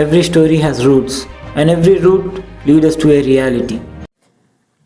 Every story has roots, and every root leads us to a reality.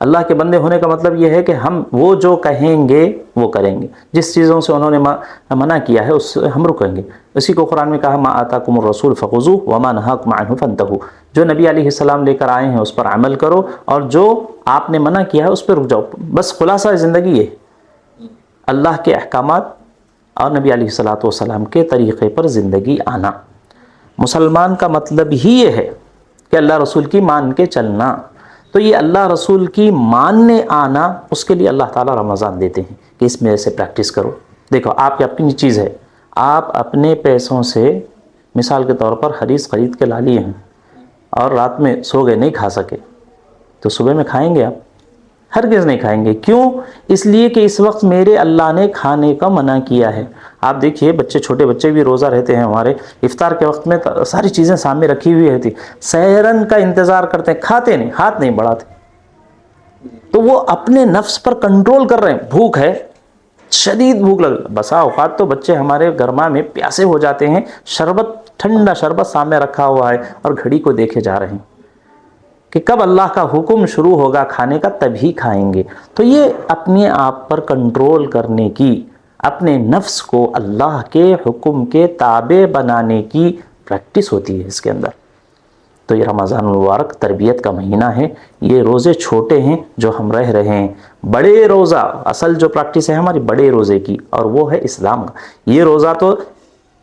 اللہ کے بندے ہونے کا مطلب یہ ہے کہ ہم وہ جو کہیں گے وہ کریں گے، جس چیزوں سے انہوں نے منع کیا ہے اس سے ہم رکیں گے۔ اسی کو قرآن میں کہا ما آتاکم الرسول فخذوہ وما نہاکم عنہ فانتہوا، جو نبی علیہ السلام لے کر آئے ہیں اس پر عمل کرو، اور جو آپ نے منع کیا ہے اس پہ رک جاؤ۔ بس خلاصہ زندگی یہ اللہ کے احکامات اور نبی علیہ الصلوۃ والسلام کے طریقے پر زندگی آنا۔ مسلمان کا مطلب ہی یہ ہے کہ اللہ رسول کی مان کے چلنا۔ تو یہ اللہ رسول کی ماننے آنا، اس کے لیے اللہ تعالیٰ رمضان دیتے ہیں کہ اس میں ایسے پریکٹس کرو۔ دیکھو آپ کی اپنی چیز ہے، آپ اپنے پیسوں سے مثال کے طور پر حدیث خرید کے لا لیے ہیں اور رات میں سو گئے، نہیں کھا سکے، تو صبح میں کھائیں گے؟ آپ ہرگز نہیں کھائیں گے۔ کیوں؟ اس لیے کہ اس وقت میرے اللہ نے کھانے کا منع کیا ہے۔ آپ دیکھیے بچے، چھوٹے بچے بھی روزہ رہتے ہیں ہمارے، افطار کے وقت میں ساری چیزیں سامنے رکھی ہوئی رہتی، سحرن کا انتظار کرتے ہیں، کھاتے نہیں، ہاتھ نہیں بڑھاتے۔ تو وہ اپنے نفس پر کنٹرول کر رہے ہیں۔ بھوک ہے، شدید بھوک لگ، بسا اوقات تو بچے ہمارے گرما میں پیاسے ہو جاتے ہیں، شربت، ٹھنڈا شربت سامنے رکھا ہوا ہے اور گھڑی کو دیکھے جا رہے ہیں کہ کب اللہ کا حکم شروع ہوگا کھانے کا تبھی کھائیں گے۔ تو یہ اپنے آپ پر کنٹرول کرنے کی، اپنے نفس کو اللہ کے حکم کے تابع بنانے کی پریکٹس ہوتی ہے اس کے اندر۔ تو یہ رمضان المبارک تربیت کا مہینہ ہے۔ یہ روزے چھوٹے ہیں جو ہم رہ رہے ہیں، بڑے روزہ، اصل جو پریکٹس ہے ہماری بڑے روزے کی، اور وہ ہے اسلام کا۔ یہ روزہ تو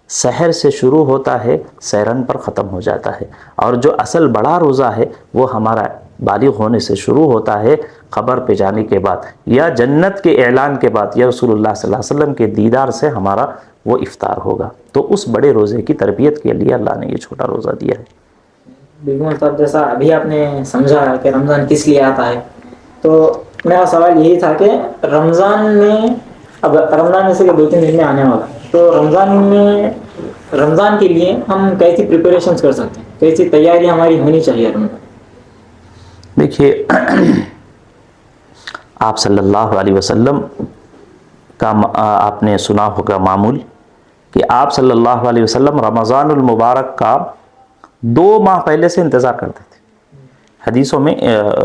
سحر سے شروع ہوتا ہے، سحرن پر ختم ہو جاتا ہے، اور جو اصل بڑا روزہ ہے وہ ہمارا بالغ ہونے سے شروع ہوتا ہے، قبر پہ جانے کے بعد یا جنت کے اعلان کے بعد یا رسول اللہ صلی اللہ علیہ وسلم کے دیدار سے ہمارا وہ افطار ہوگا۔ تو اس بڑے روزے کی تربیت کے لیے اللہ نے یہ چھوٹا روزہ دیا ہے۔ بالکل صاحب، جیسا ابھی آپ نے سمجھا کہ رمضان کس لیے آتا ہے، تو میرا سوال یہی تھا کہ رمضان میں، اب رمضان میں سے 2-3 دن میں آنے والا ہے، تو رمضان کے لیے ہم کیسی پریپریشنز کر سکتے ہیں، کیسی تیاری ہماری ہونی چاہیے رمضان؟ دیکھیے آپ صلی اللہ علیہ وسلم کا آپ نے سنا ہوگا معمول کہ آپ صلی اللہ علیہ وسلم رمضان المبارک کا 2 ماہ پہلے سے انتظار کرتے تھے۔ حدیثوں میں،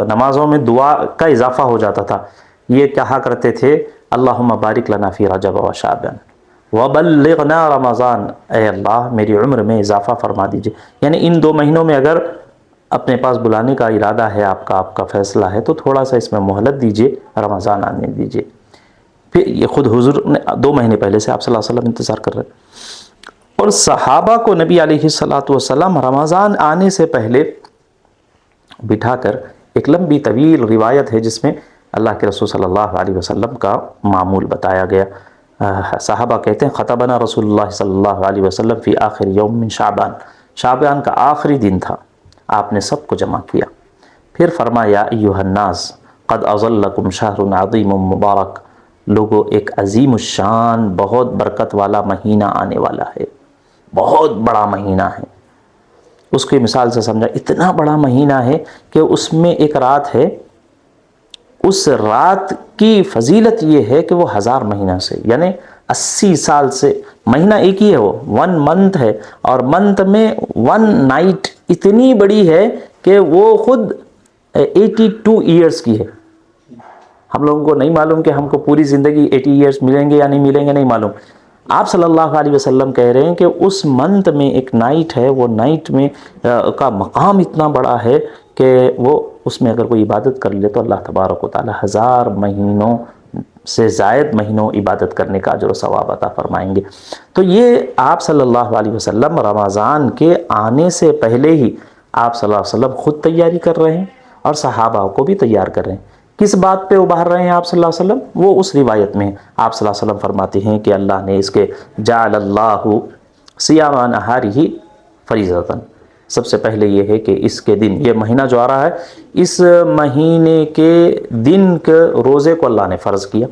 نمازوں میں دعا کا اضافہ ہو جاتا تھا۔ یہ کہا کرتے تھے اللہم بارک لنا فی رجب و شعبان وبلغنا رمضان، اے اللہ میری عمر میں اضافہ فرما دیجئے۔ یعنی ان 2 مہینوں میں اگر اپنے پاس بلانے کا ارادہ ہے آپ کا فیصلہ ہے تو تھوڑا سا اس میں مہلت دیجئے، رمضان آنے دیجئے۔ پھر یہ خود حضور نے 2 مہینے پہلے سے آپ صلی اللہ علیہ وسلم انتظار کر رہے ہیں، اور صحابہ کو نبی علیہ الصلوۃ والسلام رمضان آنے سے پہلے بٹھا کر ایک لمبی طویل روایت ہے جس میں اللہ کے رسول صلی اللہ علیہ وسلم کا معمول بتایا گیا۔ صحابہ کہتے ہیں خطبنا رسول اللہ صلی اللہ علیہ وسلم فی آخر یوم من شعبان، شعبان کا آخری دن تھا، آپ نے سب کو جمع کیا، پھر فرمایا ایھا الناس قد اظلکم شہر عظیم مبارک، لوگوں ایک عظیم الشان بہت برکت والا مہینہ آنے والا ہے، بہت بڑا مہینہ ہے۔ اس کی مثال سے سمجھا، اتنا بڑا مہینہ ہے کہ اس میں ایک رات ہے، اس رات کی فضیلت یہ ہے کہ وہ 1000 مہینہ سے، یعنی 80 سال سے، مہینہ ایک ہی ہے، وہ 1 منتھ ہے، اور منتھ میں 1 نائٹ اتنی بڑی ہے کہ وہ خود 82 ایئرز کی ہے۔ ہم لوگوں کو نہیں معلوم کہ ہم کو پوری زندگی 80 ایئرز ملیں گے یا نہیں ملیں گے، نہیں معلوم۔ آپ صلی اللہ علیہ وسلم کہہ رہے ہیں کہ اس منتھ میں ایک نائٹ ہے، وہ نائٹ میں کا مقام اتنا بڑا ہے کہ وہ اس میں اگر کوئی عبادت کر لے تو اللہ تبارک و تعالی 1000 مہینوں سے زائد مہینوں عبادت کرنے کا اجر و ثواب عطا فرمائیں گے۔ تو یہ آپ صلی اللہ علیہ وسلم رمضان کے آنے سے پہلے ہی آپ صلی اللہ علیہ وسلم خود تیاری کر رہے ہیں اور صحابہ کو بھی تیار کر رہے ہیں۔ کس بات پہ ابھار رہے ہیں آپ صلی اللہ علیہ وسلم؟ وہ اس روایت میں آپ صلی اللہ علیہ وسلم فرماتے ہیں کہ اللہ نے اس کے جعل اللہ صیام نہارہ فریضۃ، سب سے پہلے یہ ہے کہ اس کے دن، یہ مہینہ جو آ رہا ہے، اس مہینے کے دن کے روزے کو اللہ نے فرض کیا،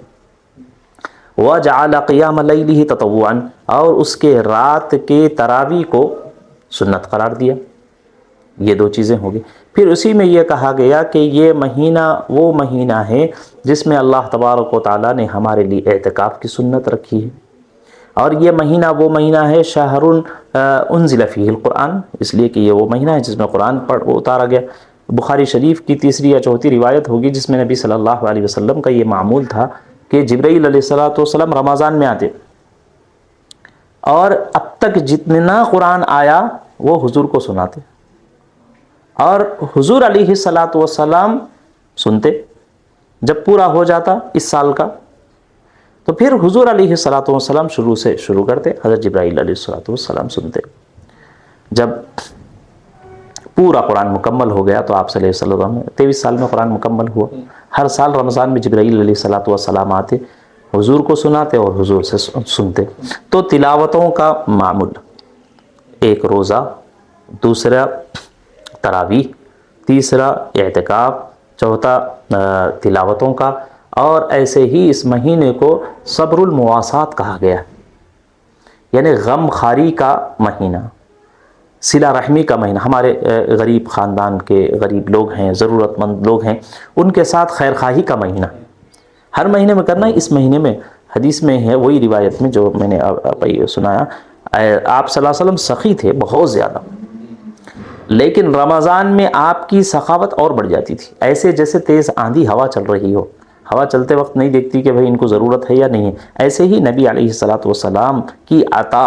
وجعل قیام لیلہ تطوعا، اور اس کے رات کے تراویح کو سنت قرار دیا۔ یہ 2 چیزیں ہوں گی۔ پھر اسی میں یہ کہا گیا کہ یہ مہینہ وہ مہینہ ہے جس میں اللہ تبارک و تعالیٰ نے ہمارے لیے اعتکاف کی سنت رکھی ہے، اور یہ مہینہ وہ مہینہ ہے شہر انزل فیہ القرآن، اس لیے کہ یہ وہ مہینہ ہے جس میں قرآن اتارا گیا۔ بخاری شریف کی تیسری یا چوتھی روایت ہوگی جس میں نبی صلی اللہ علیہ وسلم کا یہ معمول تھا کہ جبرائیل علیہ السلام رمضان میں آتے اور اب تک جتنا قرآن آیا وہ حضور کو سناتے اور حضور علیہ السلام سنتے. جب پورا ہو جاتا اس سال کا تو پھر حضور علیہ السلام شروع کرتے, حضرت جبرائیل علیہ السلام سنتے. جب پورا قرآن مکمل ہو گیا تو آپ صلی اللہ علیہ وسلم 23 سال میں قرآن مکمل ہوا. ہر سال رمضان میں جبرائیل علیہ السلام آتے, حضور کو سناتے اور حضور سے سنتے. تو تلاوتوں کا معمول, ایک روزہ, دوسرا تراویح, تیسرا اعتکاف, چوتھا تلاوتوں کا, اور ایسے ہی اس مہینے کو صبر المواسات کہا گیا, یعنی غم خاری کا مہینہ, صلہ رحمی کا مہینہ. ہمارے غریب خاندان کے غریب لوگ ہیں, ضرورت مند لوگ ہیں, ان کے ساتھ خیر خواہی کا مہینہ ہر مہینے میں کرنا ہے. اس مہینے میں حدیث میں ہے, وہی روایت میں جو میں نے سنایا, آپ صلی اللہ علیہ وسلم سخی تھے بہت زیادہ, لیکن رمضان میں آپ کی سخاوت اور بڑھ جاتی تھی. ایسے جیسے تیز آندھی ہوا چل رہی ہو, ہوا چلتے وقت نہیں دیکھتی کہ بھئی ان کو ضرورت ہے یا نہیں ہے, ایسے ہی نبی علیہ السلام کی عطا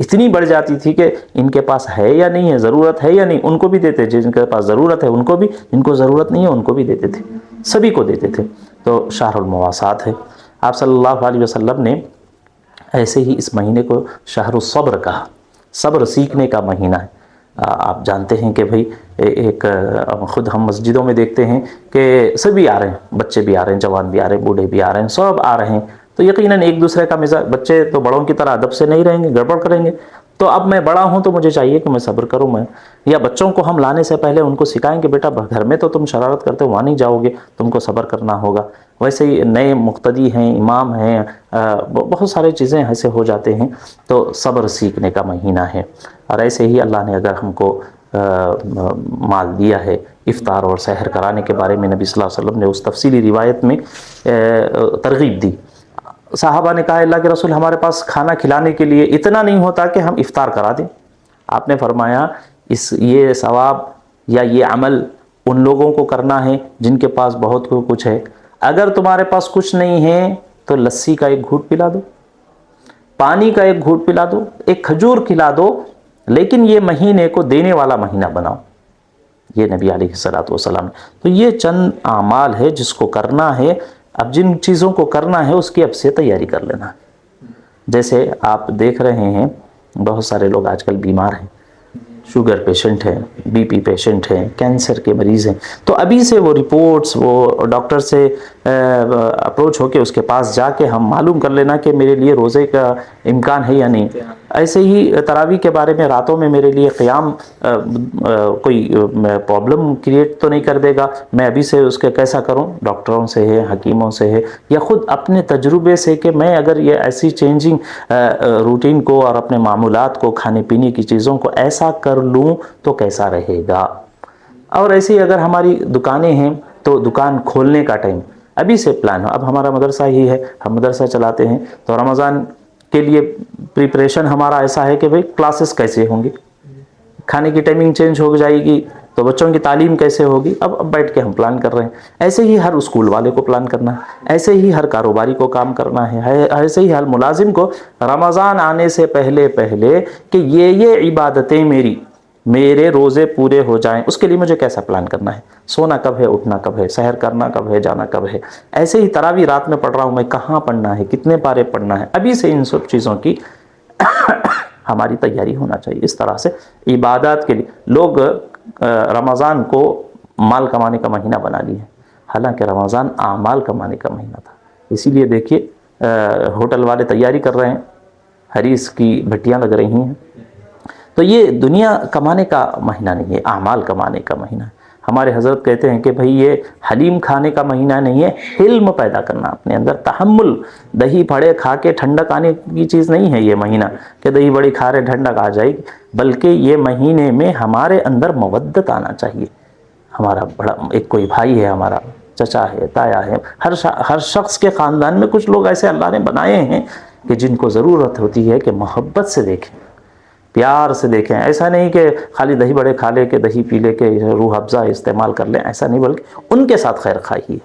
اتنی بڑھ جاتی تھی کہ ان کے پاس ہے یا نہیں ہے, ضرورت ہے یا نہیں, ان کو بھی دیتے, جن کے پاس ضرورت ہے ان کو بھی, جن کو ضرورت نہیں ہے ان کو بھی دیتے تھے, سبھی کو دیتے تھے. تو شہر المواسات ہے. آپ صلی اللہ علیہ وسلم نے ایسے ہی اس مہینے کو شہر الصبر کہا, صبر سیکھنے کا مہینہ ہے. آپ جانتے ہیں کہ بھئی ایک خود ہم مسجدوں میں دیکھتے ہیں کہ سبھی آ رہے ہیں, بچے بھی آ رہے ہیں, جوان بھی آ رہے ہیں, بوڑھے بھی آ رہے ہیں, سب آ رہے ہیں. تو یقیناً ایک دوسرے کا مزاج, بچے تو بڑوں کی طرح ادب سے نہیں رہیں گے, گڑبڑ کریں گے. تو اب میں بڑا ہوں تو مجھے چاہیے کہ میں صبر کروں. میں یا بچوں کو ہم لانے سے پہلے ان کو سکھائیں کہ بیٹا گھر میں تو تم شرارت کرتے ہو, وہاں نہیں جاؤ گے, تم کو صبر کرنا ہوگا. ویسے ہی نئے مقتدی ہیں, امام ہیں, بہت سارے چیزیں ایسے ہو جاتے ہیں. تو صبر سیکھنے کا مہینہ ہے. اور ایسے ہی اللہ نے اگر ہم کو مال دیا ہے, افطار اور سحر کرانے کے بارے میں نبی صلی اللہ علیہ وسلم نے اس تفصیلی روایت میں ترغیب دی. صحابہ نے کہا اللہ کے رسول ہمارے پاس کھانا کھلانے کے لیے اتنا نہیں ہوتا کہ ہم افطار کرا دیں. آپ نے فرمایا یہ ثواب یا یہ عمل ان لوگوں کو کرنا ہے جن کے پاس بہت کچھ ہے. اگر تمہارے پاس کچھ نہیں ہے تو لسی کا ایک گھونٹ پلا دو, پانی کا ایک گھونٹ پلا دو, ایک کھجور کھلا دو, لیکن یہ مہینے کو دینے والا مہینہ بناؤ. یہ نبی علیہ السلام. تو یہ چند اعمال ہے جس کو کرنا ہے. اب جن چیزوں کو کرنا ہے اس کی اب سے تیاری کر لینا. جیسے آپ دیکھ رہے ہیں بہت سارے لوگ آج کل بیمار ہیں, شوگر پیشنٹ ہیں, بی پی پیشنٹ ہیں, کینسر کے مریض ہیں. تو ابھی سے وہ رپورٹس, وہ ڈاکٹر سے اپروچ ہو کے اس کے پاس جا کے ہم معلوم کر لینا کہ میرے لیے روزے کا امکان ہے یا نہیں. ایسے ہی تراویح کے بارے میں, راتوں میں میرے لیے قیام کوئی پرابلم کریٹ تو نہیں کر دے گا, میں ابھی سے اس کے کیسا کروں, ڈاکٹروں سے ہے, حکیموں سے ہے, یا خود اپنے تجربے سے کہ میں اگر یہ ایسی چینجنگ روٹین کو اور اپنے معمولات کو, کھانے پینے کی چیزوں کو ایسا کر لوں تو کیسا رہے گا. اور ایسے ہی اگر ہماری دکانیں ہیں تو دکان کھولنے کا ٹائم ابھی سے پلان ہو. اب ہمارا مدرسہ ہی ہے, ہم مدرسہ چلاتے ہیں, تو رمضان کے لیے پریپریشن ہمارا ایسا ہے کہ بھئی کلاسز کیسے ہوں گی, کھانے کی ٹائمنگ چینج ہو جائے گی, تو بچوں کی تعلیم کیسے ہوگی. اب بیٹھ کے ہم پلان کر رہے ہیں. ایسے ہی ہر اسکول والے کو پلان کرنا ہے, ایسے ہی ہر کاروباری کو کام کرنا ہے, ایسے ہی ہر ملازم کو رمضان آنے سے پہلے کہ یہ عبادتیں میرے روزے پورے ہو جائیں, اس کے لیے مجھے کیسا پلان کرنا ہے. سونا کب ہے, اٹھنا کب ہے, سحر کرنا کب ہے, جانا کب ہے. ایسے ہی تراویح رات میں پڑھ رہا ہوں میں, کہاں پڑھنا ہے, کتنے پارے پڑھنا ہے. ابھی سے ان سب چیزوں کی ہماری تیاری ہونا چاہیے. اس طرح سے عبادات کے لیے لوگ رمضان کو مال کمانے کا مہینہ بنا لیے, حالانکہ رمضان اعمال کمانے کا مہینہ تھا. اسی لیے دیکھیے ہوٹل والے تیاری کر رہے ہیں, حریص کی بھٹیاں لگ رہی ہیں. تو یہ دنیا کمانے کا مہینہ نہیں ہے, اعمال کمانے کا مہینہ ہے. ہمارے حضرت کہتے ہیں کہ بھئی یہ حلیم کھانے کا مہینہ نہیں ہے, حلم پیدا کرنا اپنے اندر, تحمل. دہی بڑے کھا کے ٹھنڈک آنے کی چیز نہیں ہے یہ مہینہ کہ دہی بڑی کھا رہے ٹھنڈک آ جائے گی, بلکہ یہ مہینے میں ہمارے اندر مودت آنا چاہیے. ہمارا بڑا ایک کوئی بھائی ہے, ہمارا چچا ہے, تایا ہے, ہر شخص کے خاندان میں کچھ لوگ ایسے اللہ نے بنائے ہیں کہ جن کو ضرورت ہوتی ہے کہ محبت سے دیکھیں, پیار سے دیکھیں. ایسا نہیں کہ خالی دہی بڑے کھا لے کے دہی پی لے کے روح افزا استعمال کر لیں, ایسا نہیں, بلکہ ان کے ساتھ خیر خواہی ہے.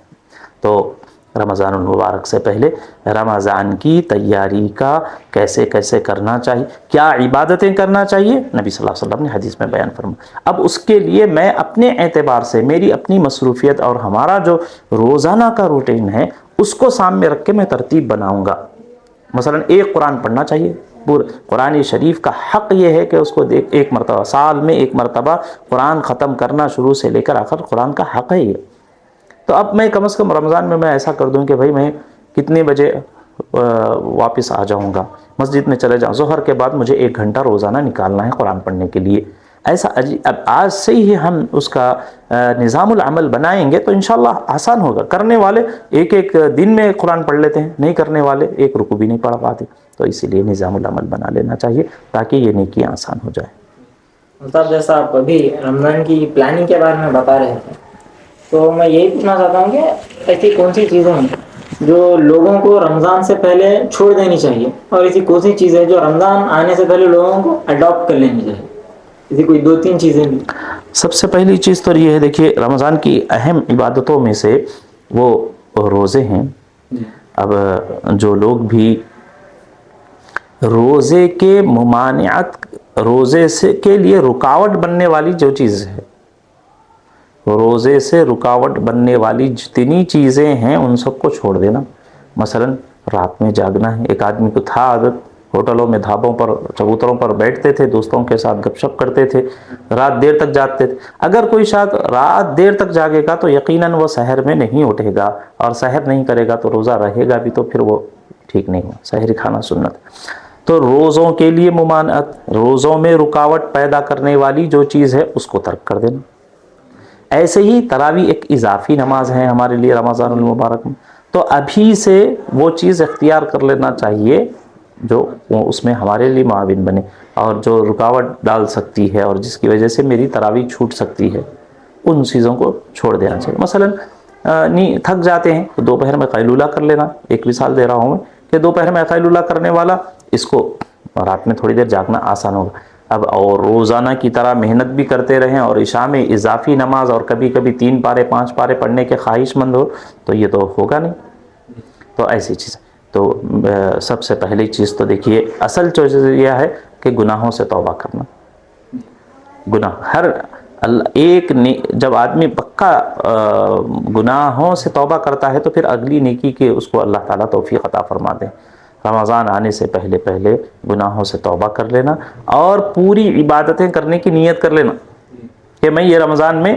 تو رمضان المبارک سے پہلے رمضان کی تیاری کا کیسے کیسے کرنا چاہیے, کیا عبادتیں کرنا چاہیے, نبی صلی اللہ علیہ وسلم نے حدیث میں بیان فرمایا. اب اس کے لیے میں اپنے اعتبار سے میری اپنی مصروفیت اور ہمارا جو روزانہ کا روٹین ہے اس کو سامنے رکھ کے میں ترتیب بناؤں گا. مثلا ایک قرآن پڑھنا چاہیے. پورے قرآن شریف کا حق یہ ہے کہ اس کو ایک مرتبہ, سال میں ایک مرتبہ قرآن ختم کرنا, شروع سے لے کر آخر قرآن کا حق ہے یہ. تو اب میں کم از کم رمضان میں ایسا کر دوں کہ بھائی میں کتنے بجے واپس آ جاؤں گا, مسجد میں چلے جاؤں, ظہر کے بعد مجھے 1 گھنٹہ روزانہ نکالنا ہے قرآن پڑھنے کے لیے. ایسا اب آج سے ہی ہم اس کا نظام العمل بنائیں گے تو انشاءاللہ آسان ہوگا. کرنے والے ایک ایک دن میں قرآن پڑھ لیتے ہیں, نہیں کرنے والے ایک رکوع بھی نہیں پڑھ پاتے. تو اسی لیے نظام العمل بنا لینا چاہیے تاکہ یہ نیکیاں آسان ہو جائے. مطلب جیسا آپ ابھی رمضان کی پلاننگ کے بارے میں بتا رہے تھے, تو میں یہی پوچھنا چاہتا ہوں کہ ایسی کون سی چیزیں ہیں جو لوگوں کو رمضان سے پہلے چھوڑ دینی چاہیے, اور ایسی کون سی چیزیں جو رمضان آنے سے پہلے لوگوں کو اڈاپٹ کر لینی چاہیے, ایسی کوئی 2-3 چیزیں بھی. سب سے پہلی چیز تو یہ ہے, دیکھیے رمضان کی اہم عبادتوں میں سے وہ روزے ہیں. اب جو لوگ بھی روزے کے ممانعت, روزے سے کے لیے رکاوٹ بننے والی جو چیز ہے, روزے سے رکاوٹ بننے والی جتنی چیزیں ہیں ان سب کو چھوڑ دینا. مثلا رات میں جاگنا ہے. ایک آدمی کو تھا عادت, ہوٹلوں میں دھابوں پر چبوتروں پر بیٹھتے تھے, دوستوں کے ساتھ گپ شپ کرتے تھے, رات دیر تک جاگتے تھے. اگر کوئی شاید رات دیر تک جاگے گا تو یقیناً وہ سحر میں نہیں اٹھے گا, اور سحر نہیں کرے گا تو روزہ رہے گا بھی تو پھر وہ ٹھیک نہیں ہوا. سحری کھانا سنت. تو روزوں کے لیے ممانعت, روزوں میں رکاوٹ پیدا کرنے والی جو چیز ہے اس کو ترک کر دینا. ایسے ہی تراویح ایک اضافی نماز ہے ہمارے لیے رمضان المبارک میں, تو ابھی سے وہ چیز اختیار کر لینا چاہیے جو اس میں ہمارے لیے معاون بنے, اور جو رکاوٹ ڈال سکتی ہے اور جس کی وجہ سے میری تراویح چھوٹ سکتی ہے ان چیزوں کو چھوڑ دینا چاہیے. مثلا تھک جاتے ہیں تو دوپہر میں قیلولہ کر لینا. ایک مثال دے رہا ہوں میں کہ دوپہر میں قیلولہ کرنے والا, اس کو رات میں تھوڑی دیر جاگنا آسان ہوگا. اب اور روزانہ کی طرح محنت بھی کرتے رہیں اور عشاء میں اضافی نماز اور کبھی کبھی 3 پارے 5 پارے پڑھنے کے خواہش مند ہو تو یہ تو ہوگا نہیں. تو ایسی چیز, تو سب سے پہلی چیز تو دیکھیے اصل چیز یہ ہے کہ گناہوں سے توبہ کرنا. گناہ ہر ایک جب آدمی پکا گناہوں سے توبہ کرتا ہے تو پھر اگلی نیکی کے اس کو اللہ تعالیٰ توفیق عطا فرما دیں. رمضان آنے سے پہلے پہلے گناہوں سے توبہ کر لینا اور پوری عبادتیں کرنے کی نیت کر لینا کہ میں یہ رمضان میں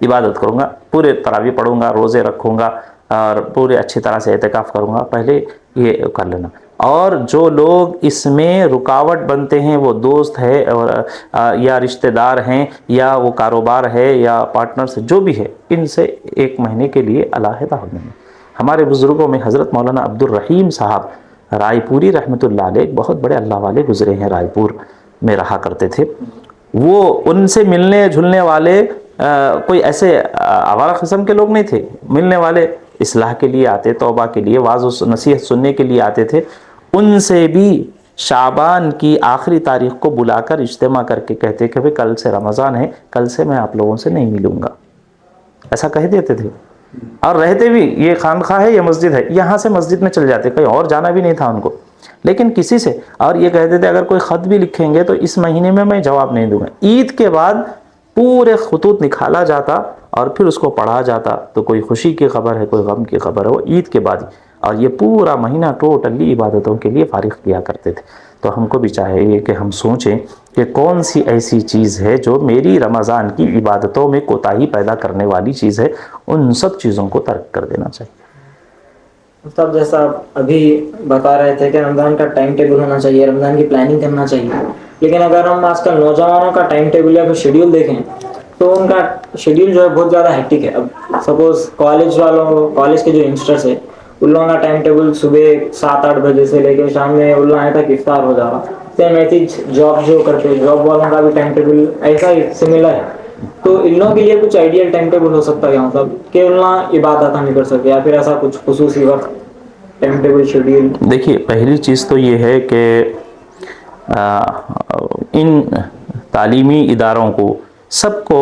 عبادت کروں گا, پورے تراویح پڑھوں گا, روزے رکھوں گا اور پورے اچھی طرح سے اعتکاف کروں گا. پہلے یہ کر لینا. اور جو لوگ اس میں رکاوٹ بنتے ہیں وہ دوست ہے اور یا رشتہ دار ہیں یا وہ کاروبار ہے یا پارٹنرز جو بھی ہے, ان سے 1 مہینے کے لیے علیحدہ ہو جائیں. ہمارے بزرگوں میں حضرت مولانا عبد الرحیم صاحب رائے پوری رحمۃ اللہ علیہ, بہت بڑے اللہ والے گزرے ہیں, رائے پور میں رہا کرتے تھے. وہ ان سے ملنے جھلنے والے کوئی ایسے آوارہ قسم کے لوگ نہیں تھے. ملنے والے اصلاح کے لیے آتے, توبہ کے لیے, واعظ و نصیحت سننے کے لیے آتے تھے. ان سے بھی شعبان کی آخری تاریخ کو بلا کر اجتماع کر کے کہتے کہ بھئی کل سے رمضان ہے, کل سے میں آپ لوگوں سے نہیں ملوں گا, ایسا کہہ دیتے تھے. اور رہتے بھی یہ خانقاہ ہے, یہ مسجد ہے, یہاں سے مسجد میں چل جاتے, کہیں اور جانا بھی نہیں تھا ان کو, لیکن کسی سے. اور یہ کہتے تھے اگر کوئی خط بھی لکھیں گے تو اس مہینے میں جواب نہیں دوں گا. عید کے بعد پورے خطوط نکالا جاتا اور پھر اس کو پڑھا جاتا, تو کوئی خوشی کی خبر ہے, کوئی غم کی خبر ہے, وہ عید کے بعد. اور یہ پورا مہینہ ٹوٹلی عبادتوں کے لیے فارغ کیا کرتے تھے. تو ہم کو بھی چاہیے کہ ہم سوچیں کہ کون سی ایسی چیز ہے جو میری رمضان کی عبادتوں میں کوتاہی پیدا کرنے والی چیز ہے, ان سب چیزوں کو ترک کر دینا چاہیے. مطلب جیسا آپ ابھی بتا رہے تھے کہ رمضان کا ٹائم ٹیبل ہونا چاہیے, رمضان کی پلاننگ کرنا چاہیے, لیکن اگر ہم آج کل نوجوانوں کا ٹائم ٹیبل یا پھر شیڈیول دیکھیں تو ان کا شیڈیول جو ہے بہت زیادہ ہیکٹک ہے. اب سپوز کالج والوں, کالج کے جو ینگسٹرس ہیں ان لوگوں کا ٹائم ٹیبل صبح 7-8 بجے سے لے کے شام میں ان لوگ آئے تک افطار ہو جا رہا. سیم ایسی جاب جو کرتے, جاب والوں کا بھی ٹائم ٹیبل ایسا ہی سملر ہے. تو ان لوگوں کے لیے کچھ آئیڈیل ٹائم ٹیبل ہو سکتا ہے مطلب کہ ان لوگ عبادت نہیں کر سکتے, یا پھر ایسا کچھ خصوصی وقت ٹائم ٹیبل شیڈیول. دیکھیے پہلی چیز تو یہ ہے کہ ان تعلیمی اداروں کو سب کو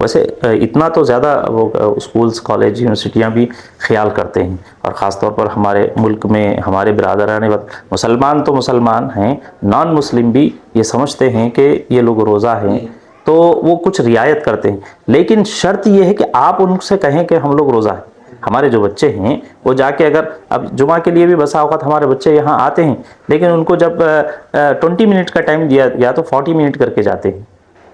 ویسے اتنا تو زیادہ وہ اسکولز کالج یونیورسٹیاں بھی خیال کرتے ہیں، اور خاص طور پر ہمارے ملک میں ہمارے برادران مسلمان تو مسلمان ہیں، نان مسلم بھی یہ سمجھتے ہیں کہ یہ لوگ روزہ ہیں تو وہ کچھ رعایت کرتے ہیں، لیکن شرط یہ ہے کہ آپ ان سے کہیں کہ ہم لوگ روزہ ہیں۔ ہمارے جو بچے ہیں وہ جا کے اگر اب جمعہ کے لیے بھی بسا اوقات ہمارے بچے یہاں آتے ہیں، لیکن ان کو جب 20 منٹ کا ٹائم دیا گیا تو 40 منٹ کر کے جاتے ہیں،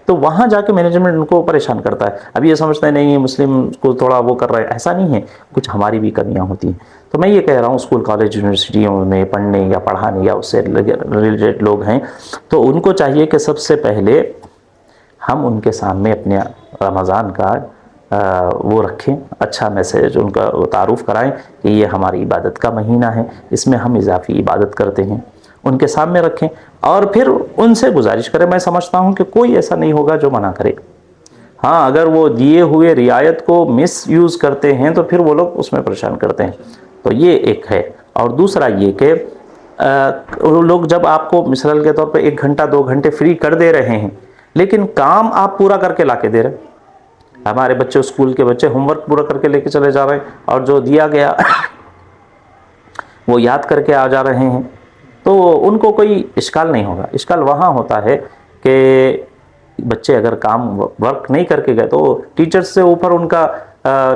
تو وہاں جا کے مینجمنٹ ان کو پریشان کرتا ہے۔ اب یہ سمجھتے ہیں نہیں مسلم کو تھوڑا وہ کر رہے ہیں، ایسا نہیں ہے، کچھ ہماری بھی کمیاں ہوتی ہیں۔ تو میں یہ کہہ رہا ہوں اسکول کالج یونیورسٹیوں میں پڑھنے یا پڑھانے یا اس سے ریلیٹڈ لوگ ہیں تو ان کو چاہیے کہ سب سے پہلے ہم ان کے سامنے اپنے رمضان کا وہ رکھیں، اچھا میسیج ان کا تعارف کرائیں کہ یہ ہماری عبادت کا مہینہ ہے، اس میں ہم اضافی عبادت کرتے ہیں، ان کے سامنے رکھیں اور پھر ان سے گزارش کریں۔ میں سمجھتا ہوں کہ کوئی ایسا نہیں ہوگا جو منع کرے۔ ہاں اگر وہ دیے ہوئے رعایت کو مس یوز کرتے ہیں تو پھر وہ لوگ اس میں پریشان کرتے ہیں، تو یہ ایک ہے۔ اور دوسرا یہ کہ وہ لوگ جب آپ کو مثال کے طور پہ 1 گھنٹہ 2 گھنٹے فری کر دے رہے ہیں لیکن کام آپ پورا کر کے لا کے دے رہے ہیں۔ ہمارے بچے اسکول کے بچے ہوم ورک پورا کر کے لے کے چلے جا رہے ہیں اور جو دیا گیا وہ یاد کر کے آ جا رہے ہیں، تو ان کو کوئی اشکال نہیں ہوگا۔ اشکال وہاں ہوتا ہے کہ بچے اگر کام ورک نہیں کر کے گئے تو ٹیچرز سے اوپر ان کا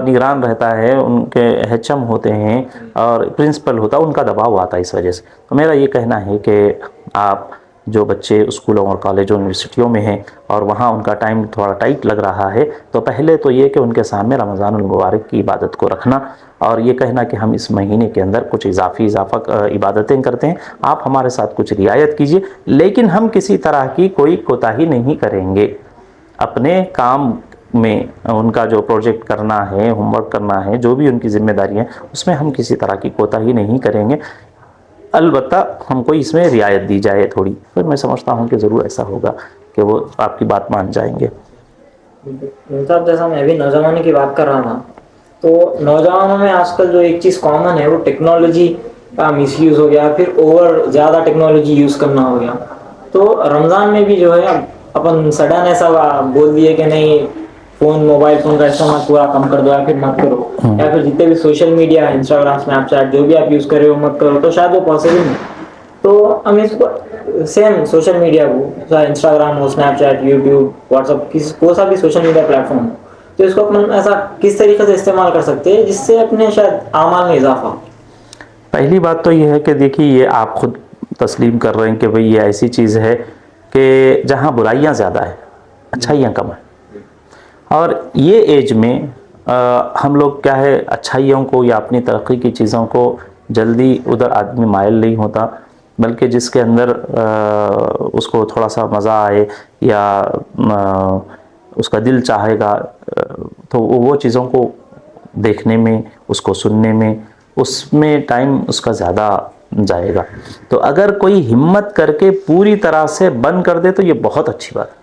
نگران رہتا ہے، ان کے ایچ ایم ہوتے ہیں اور پرنسپل ہوتا ہے، ان کا دباؤ آتا ہے اس وجہ سے۔ تو میرا یہ کہنا ہے کہ آپ جو بچے اسکولوں اور کالجوں یونیورسٹیوں میں ہیں اور وہاں ان کا ٹائم تھوڑا ٹائٹ لگ رہا ہے، تو پہلے تو یہ کہ ان کے سامنے رمضان المبارک کی عبادت کو رکھنا اور یہ کہنا کہ ہم اس مہینے کے اندر کچھ اضافہ عبادتیں کرتے ہیں، آپ ہمارے ساتھ کچھ رعایت کیجئے، لیکن ہم کسی طرح کی کوئی کوتاہی نہیں کریں گے اپنے کام میں۔ ان کا جو پروجیکٹ کرنا ہے، ہوم ورک کرنا ہے، جو بھی ان کی ذمہ داری ہے، اس میں ہم کسی طرح کی کوتاہی نہیں کریں گے، البتہ ہم کو اس میں رعایت دی جائے تھوڑی۔ پھر میں سمجھتا ہوں کہ ضرور ایسا ہوگا کہ وہ آپ کی بات مان جائیں گے۔ صاحب جیسا میں بھی نوجوانوں کی بات کر رہا تھا، تو نوجوانوں میں آج کل جو ایک چیز کامن ہے وہ ٹیکنالوجی کا مس یوز ہو گیا، پھر اوور زیادہ ٹیکنالوجی یوز کرنا ہو گیا۔ تو رمضان میں بھی جو ہے اپن سڈن ایسا بول دیے کہ نہیں فون موبائل فون کا استعمال پورا کم کر دو یا پھر مت کرو، یا پھر جتنے بھی سوشل میڈیا ہے انسٹاگرام اسنیپ چیٹ جو بھی آپ یوز کر رہے ہو مت کرو، تو شاید وہ پاسبل نہیں۔ تو ہم اس کو سیم سوشل میڈیا کو انسٹاگرام ہو Snapchat YouTube WhatsApp کوئی سا بھی سوشل میڈیا پلیٹ فارم ہو، تو اس کو اپن ایسا کس طریقے سے استعمال کر سکتے ہیں جس سے اپنے شاید اعمال میں اضافہ ہو؟ پہلی بات تو یہ ہے کہ دیکھیے یہ آپ خود تسلیم کر رہے ہیں کہ بھئی یہ ایسی چیز ہے کہ جہاں برائیاں زیادہ ہیں اچھائیاں کم ہیں، اور یہ ایج میں ہم لوگ کیا ہے اچھائیوں کو یا اپنی ترقی کی چیزوں کو جلدی ادھر آدمی مائل نہیں ہوتا، بلکہ جس کے اندر اس کو تھوڑا سا مزہ آئے یا اس کا دل چاہے گا تو وہ چیزوں کو دیکھنے میں، اس کو سننے میں، اس میں ٹائم اس کا زیادہ جائے گا۔ تو اگر کوئی ہمت کر کے پوری طرح سے بند کر دے تو یہ بہت اچھی بات ہے۔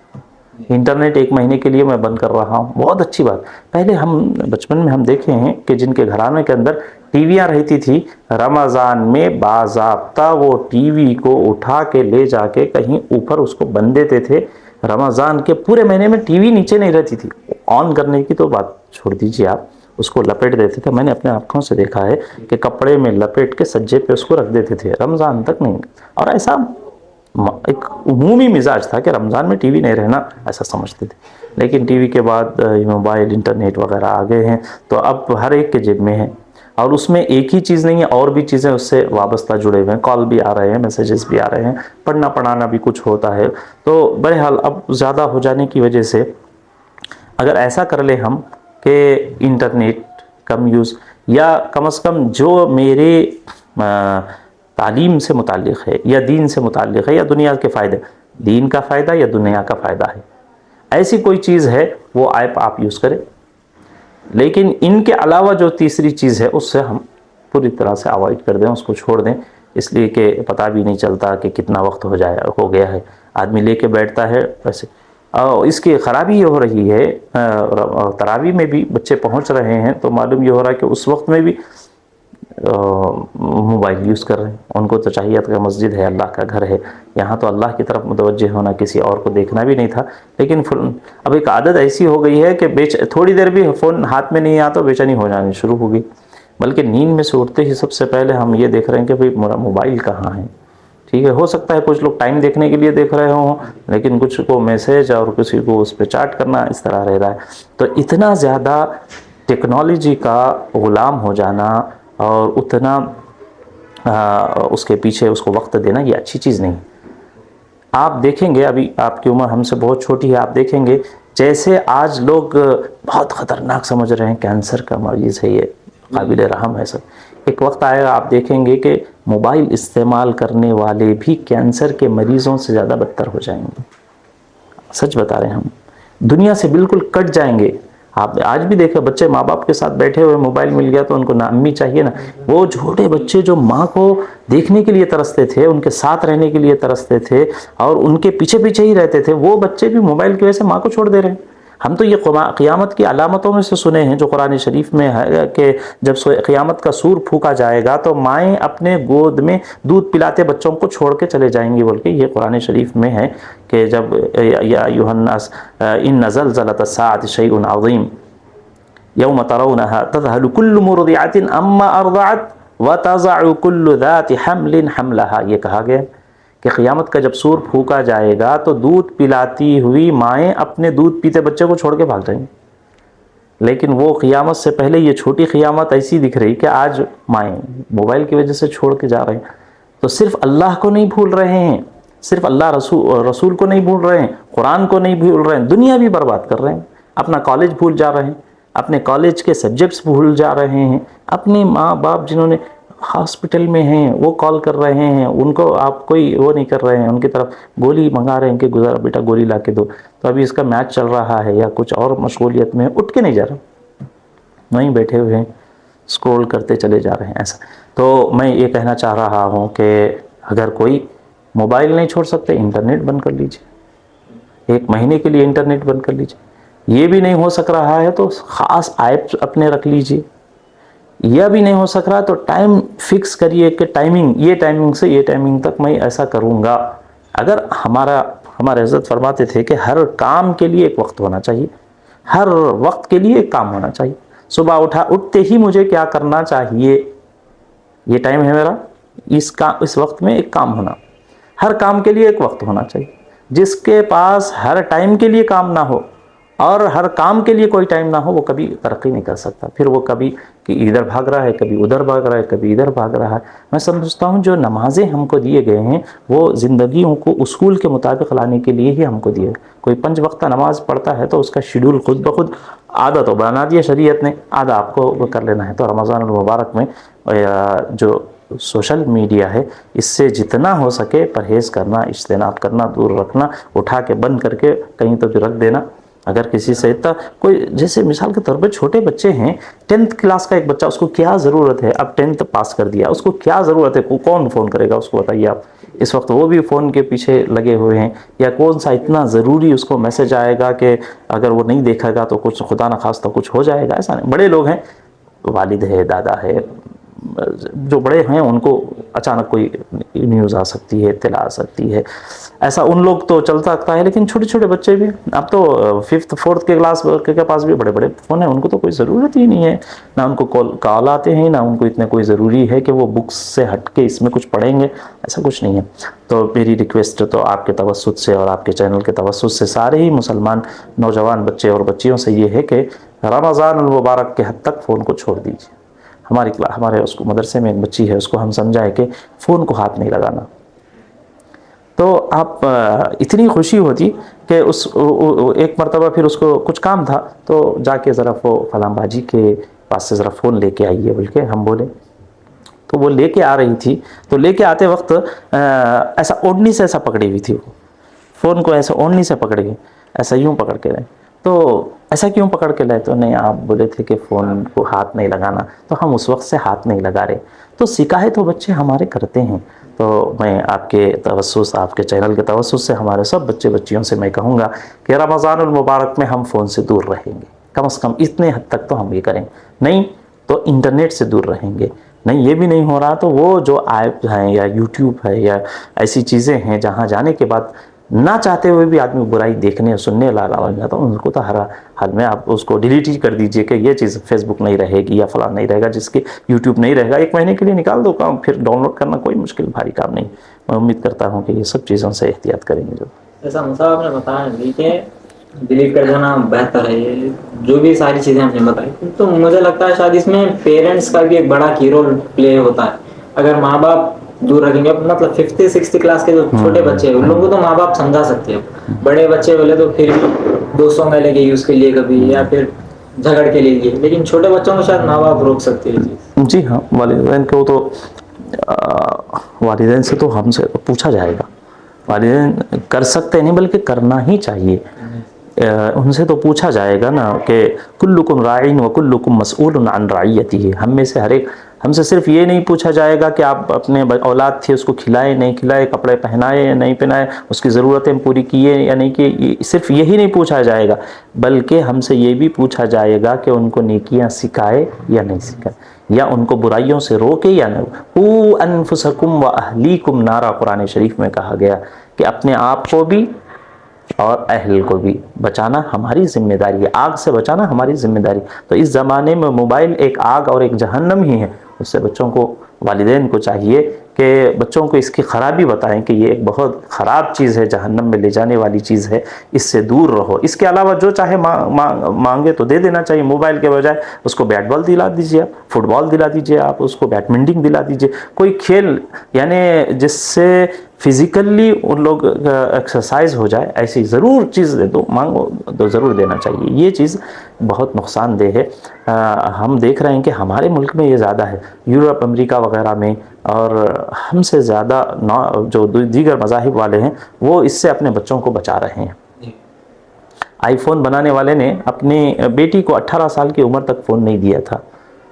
انٹرنیٹ 1 مہینے کے لیے میں بند کر رہا ہوں، بہت اچھی بات۔ پہلے ہم بچپن میں ہم دیکھے ہیں کہ جن کے گھرانے کے اندر ٹی ویاں رہتی تھی، رمضان میں باضابطہ وہ ٹی وی کو اٹھا کے لے جا کے کہیں اوپر اس کو بند دیتے تھے۔ رمضان کے پورے مہینے میں ٹی وی نیچے نہیں رہتی تھی، آن کرنے کی تو بات چھوڑ دیجیے آپ، اس کو لپیٹ دیتے تھے۔ میں نے اپنے آنکھوں سے دیکھا ہے کہ کپڑے میں لپیٹ کے سجے پہ اس کو رکھ دیتے تھے، رمضان تک نہیں۔ اور ایسا ایک عمومی مزاج تھا کہ رمضان میں ٹی وی نہیں رہنا ایسا سمجھتے تھے، لیکن ٹی وی کے بعد موبائل انٹرنیٹ وغیرہ آ گئے ہیں تو اب ہر ایک کے جیب میں ہے، اور اس میں ایک ہی چیز نہیں ہے، اور بھی چیزیں اس سے وابستہ جڑے ہوئے ہیں، کال بھی آ رہے ہیں، میسیجز بھی آ رہے ہیں، پڑھنا پڑھانا بھی کچھ ہوتا ہے۔ تو بہرحال اب زیادہ ہو جانے کی وجہ سے اگر ایسا کر لیں ہم کہ انٹرنیٹ کم یوز، یا کم از کم جو میرے تعلیم سے متعلق ہے یا دین سے متعلق ہے یا دنیا کے فائدے، دین کا فائدہ یا دنیا کا فائدہ ہے، ایسی کوئی چیز ہے وہ ایپ آپ یوز کریں، لیکن ان کے علاوہ جو تیسری چیز ہے اس سے ہم پوری طرح سے اوائڈ کر دیں، اس کو چھوڑ دیں، اس لیے کہ پتہ بھی نہیں چلتا کہ کتنا وقت ہو گیا ہے، آدمی لے کے بیٹھتا ہے ویسے۔ اس کی خرابی یہ ہو رہی ہے، تراویح میں بھی بچے پہنچ رہے ہیں تو معلوم یہ ہو رہا ہے کہ اس وقت میں بھی موبائل یوز کر رہے ہیں. ان کو تو چاہیے کہ مسجد ہے، اللہ کا گھر ہے، یہاں تو اللہ کی طرف متوجہ ہونا، کسی اور کو دیکھنا بھی نہیں تھا. لیکن اب ایک عادت ایسی ہو گئی ہے کہ تھوڑی دیر بھی فون ہاتھ میں نہیں آتا تو بے چینی ہو جانی شروع ہو گئی. بلکہ نیند میں سے اٹھتے ہی سب سے پہلے ہم یہ دیکھ رہے ہیں کہ بھئی میرا موبائل کہاں ہے. ٹھیک ہے، ہو سکتا ہے کچھ لوگ ٹائم دیکھنے کے لیے دیکھ رہے ہوں، لیکن کچھ کو میسج اور کسی کو اس پہ چیٹ کرنا اس طرح رہ رہا ہے. تو اتنا زیادہ ٹیکنالوجی کا غلام ہو جانا اور اتنا اس کے پیچھے اس کو وقت دینا، یہ اچھی چیز نہیں. آپ دیکھیں گے، ابھی آپ کی عمر ہم سے بہت چھوٹی ہے، آپ دیکھیں گے جیسے آج لوگ بہت خطرناک سمجھ رہے ہیں، کینسر کا مریض ہے، یہ قابل رحم ہے. سب ایک وقت آئے گا آپ دیکھیں گے کہ موبائل استعمال کرنے والے بھی کینسر کے مریضوں سے زیادہ بدتر ہو جائیں گے. سچ بتا رہے ہیں، ہم دنیا سے بالکل کٹ جائیں گے. آپ آج بھی دیکھیں بچے ماں باپ کے ساتھ بیٹھے ہوئے، موبائل مل گیا تو ان کو نا امی چاہیے نا. وہ چھوٹے بچے جو ماں کو دیکھنے کے لیے ترستے تھے، ان کے ساتھ رہنے کے لیے ترستے تھے اور ان کے پیچھے پیچھے ہی رہتے تھے، وہ بچے بھی موبائل کی وجہ سے ماں کو چھوڑ دے رہے ہیں. ہم تو یہ قیامت کی علامتوں میں سے سنے ہیں جو قرآن شریف میں ہے کہ جب قیامت کا سور پھونکا جائے گا تو مائیں اپنے گود میں دودھ پلاتے بچوں کو چھوڑ کے چلے جائیں گی، بول کے یہ قرآن شریف میں ہے کہ جب یا ایھا الناس ان زلزلۃ الساعۃ شیء عظیم یوم ترونها تذهل كل مرضعة عما ارضعت وتضع كل ذات حمل حملها. یہ کہا گیا کہ قیامت کا جب سور پھونکا جائے گا تو دودھ پلاتی ہوئی مائیں اپنے دودھ پیتے بچے کو چھوڑ کے بھاگ جائیں گی. لیکن وہ قیامت سے پہلے یہ چھوٹی قیامت ایسی دکھ رہی کہ آج مائیں موبائل کی وجہ سے چھوڑ کے جا رہے ہیں. تو صرف اللہ کو نہیں بھول رہے ہیں، صرف اللہ رسول کو نہیں بھول رہے ہیں، قرآن کو نہیں بھول رہے ہیں، دنیا بھی برباد کر رہے ہیں. اپنا کالج بھول جا رہے ہیں، اپنے کالج کے سبجیکٹس بھول جا رہے ہیں. اپنے ماں باپ جنہوں نے ہاسپٹل میں ہیں وہ کال کر رہے ہیں، ان کو آپ کوئی وہ نہیں کر رہے ہیں، ان کی طرف گولی منگا رہے ہیں کہ گزارا بیٹا گولی لا کے دو. تو ابھی اس کا میچ چل رہا ہے یا کچھ اور مشغولیت میں اٹھ کے نہیں جا رہا، وہیں بیٹھے ہوئے ہیں، اسکرول کرتے چلے جا رہے ہیں. ایسا تو میں یہ کہنا چاہ رہا ہوں کہ اگر کوئی موبائل نہیں چھوڑ سکتے، انٹرنیٹ بند کر لیجیے، 1 مہینے کے لیے انٹرنیٹ بند کر لیجیے. یہ بھی نہیں ہو سک رہا ہے تو خاص ایپ اپنے رکھ لیجیے. یہ بھی نہیں ہو سک رہا تو ٹائم فکس کریے کہ یہ ٹائمنگ سے یہ ٹائمنگ تک میں ایسا کروں گا. اگر ہمارے حضرت فرماتے تھے کہ ہر کام کے لیے ایک وقت ہونا چاہیے، ہر وقت کے لیے ایک کام ہونا چاہیے. صبح اٹھتے ہی مجھے کیا کرنا چاہیے، یہ ٹائم ہے میرا، اس وقت میں ایک کام ہونا. ہر کام کے لیے ایک وقت ہونا چاہیے. جس کے پاس ہر ٹائم کے لیے کام نہ ہو اور ہر کام کے لیے کوئی ٹائم نہ ہو، وہ کبھی ترقی نہیں کر سکتا. پھر وہ کبھی کہ ادھر بھاگ رہا ہے، کبھی ادھر بھاگ رہا ہے، کبھی ادھر بھاگ رہا ہے. میں سمجھتا ہوں جو نمازیں ہم کو دیے گئے ہیں وہ زندگیوں کو اصول کے مطابق لانے کے لیے ہی ہم کو دیے. کوئی 5 وقتہ نماز پڑھتا ہے تو اس کا شیڈول خود بخود آدھا تو بنا دیا شریعت نے، آدھا آپ کو کر لینا ہے. تو رمضان المبارک میں جو سوشل میڈیا ہے اس سے جتنا ہو سکے پرہیز کرنا، اجتناب کرنا، دور رکھنا، اٹھا کے بند کر کے کہیں تو بھی رکھ دینا. اگر کسی سے اتنا کوئی، جیسے مثال کے طور پہ چھوٹے بچے ہیں، 10th کلاس کا ایک بچہ، اس کو کیا ضرورت ہے، اب 10th پاس کر دیا، اس کو کیا ضرورت ہے، کون فون کرے گا اس کو، بتائیے آپ. اس وقت وہ بھی فون کے پیچھے لگے ہوئے ہیں. یا کون سا اتنا ضروری اس کو میسج آئے گا کہ اگر وہ نہیں دیکھے گا تو کچھ خدا نخواستہ کچھ ہو جائے گا. ایسا نہیں. بڑے لوگ ہیں، والد ہے، دادا ہے، جو بڑے ہیں ان کو اچانک کوئی نیوز آ سکتی ہے، اطلاع آ سکتی ہے. ایسا ان لوگ تو چلتا رکھتا ہے. لیکن چھوٹے چھوٹے بچے بھی، اب تو 5th 4th کے کلاس کے پاس بھی بڑے بڑے فون ہیں، ان کو تو کوئی ضرورت ہی نہیں ہے. نہ ان کو کال آتے ہیں، نہ ان کو اتنا کوئی ضروری ہے کہ وہ بکس سے ہٹ کے اس میں کچھ پڑھیں گے. ایسا کچھ نہیں ہے. تو میری ریکویسٹ تو آپ کے توسط سے اور آپ کے چینل کے توسط سے سارے ہی مسلمان نوجوان بچے اور بچیوں سے یہ ہے کہ رمضان المبارک کے حد تک فون کو چھوڑ دیجیے. ہمارے اس کو مدرسے میں ایک بچی ہے، اس کو ہم سمجھائے کہ فون کو ہاتھ نہیں لگانا. تو آپ اتنی خوشی ہوتی کہ ایک مرتبہ پھر اس کو کچھ کام تھا تو جا کے ذرا وہ فلاں باجی کے پاس سے ذرا فون لے کے آئیے بول کے ہم بولے. تو وہ لے کے آ رہی تھی، تو لے کے آتے وقت ایسا اوڑھنی سے ایسا پکڑی ہوئی تھی، وہ فون کو ایسا اوڑھنی سے پکڑ گئی، ایسا یوں پکڑ کے رہے. تو ایسا کیوں پکڑ کے لائے؟ تو نہیں، آپ بولے تھے کہ فون کو ہاتھ نہیں لگانا، تو ہم اس وقت سے ہاتھ نہیں لگا رہے. تو شکایت تو بچے ہمارے کرتے ہیں. تو میں آپ کے توسط، آپ کے چینل کے توسط سے ہمارے سب بچے بچیوں سے میں کہوں گا کہ رمضان المبارک میں ہم فون سے دور رہیں گے. کم از کم اتنے حد تک تو ہم یہ کریں، نہیں تو انٹرنیٹ سے دور رہیں گے. نہیں یہ بھی نہیں ہو رہا تو وہ جو ایپ ہیں یا یوٹیوب ہے یا ایسی چیزیں ہیں جہاں جانے کے بعد نہ چاہتے ہوئے بھی آدمی برائی دیکھنے سننے لگا جاتا ہے، ان کو تو ہر حال میں آپ اس کو ڈیلیٹ ہی کر دیجئے کہ یہ چیز فیس بک نہیں رہے گی یا فلاں نہیں رہے گا، جس کی یوٹیوب نہیں رہے گا 1 مہینے کے لیے نکال دو کام، پھر ڈاؤن لوڈ کرنا کوئی مشکل بھاری کام نہیں. میں امید کرتا ہوں کہ یہ سب چیزوں سے احتیاط کریں گے. جو ایسا مصعب آپ نے بتایا نہیں کہ ڈیلیٹ کر دینا بہتر ہے، یہ جو بھی ساری چیزیں ہم نے بتائی، تو مجھے لگتا ہے شاید اس میں پیرنٹس کا بھی ایک بڑا کی رول پلے ہوتا ہے. اگر ماں باپ دور رکھیں گے، مطلب 5th 6th کلاس کے جو چھوٹے بچے ہیں ان لوگوں کو تو ماں باپ سمجھا سکتے ہیں. بڑے بچے بولے تو پھر بھی دوستوں میں لے کے یوز کے لیے کبھی یا پھر جھگڑ کے لیے، لیکن چھوٹے بچوں کو شاید ماں باپ روک سکتے ہیں. جی ہاں، والدین کو تو والدین سے تو ہم سے پوچھا جائے گا. والدین کر سکتے نہیں بلکہ کرنا ہی چاہیے. ان سے تو پوچھا جائے گا نا کہ کلکم راعٍ وکلکم مسئول عن رعیتہ. ہم میں سے ہر ایک، ہم سے صرف یہ نہیں پوچھا جائے گا کہ آپ اپنے اولاد تھی اس کو کھلائے نہیں کھلائے، کپڑے پہنائے یا نہیں پہنائے، اس کی ضرورتیں پوری کیے یا نہیں کیے. صرف یہی نہیں پوچھا جائے گا بلکہ ہم سے یہ بھی پوچھا جائے گا کہ ان کو نیکیاں سکھائے یا نہیں سکھائے، یا ان کو برائیوں سے روکے یا نہ. قُوا أَنفُسَكُمْ وَأَهْلِيكُمْ نَارًا، قرآن شریف میں کہا گیا کہ اپنے آپ کو بھی اور اہل کو بھی بچانا ہماری ذمہ داری ہے، آگ سے بچانا ہماری ذمہ داری. تو اس زمانے میں موبائل ایک آگ اور ایک جہنم ہی ہے. اس سے بچوں کو، والدین کو چاہیے کہ بچوں کو اس کی خرابی بتائیں کہ یہ ایک بہت خراب چیز ہے، جہنم میں لے جانے والی چیز ہے، اس سے دور رہو. اس کے علاوہ جو چاہے مانگے تو دے دینا چاہیے. موبائل کے بجائے اس کو بیٹ بال دلا دیجیے، آپ فٹ بال دلا دیجیے، آپ اس کو بیڈمنٹن دلا دیجیے، کوئی کھیل یعنی جس سے فزیکلی ان لوگ ایکسرسائز ہو جائے، ایسی ضرور چیز دے دو. مانگو تو ضرور دینا چاہیے. یہ چیز بہت نقصان دہ ہے. ہم دیکھ رہے ہیں کہ ہمارے ملک میں یہ زیادہ ہے، یورپ امریکہ وغیرہ میں، اور ہم سے زیادہ جو دیگر مذاہب والے ہیں وہ اس سے اپنے بچوں کو بچا رہے ہیں. آئی فون بنانے والے نے اپنی بیٹی کو 18 سال کی عمر تک فون نہیں دیا تھا.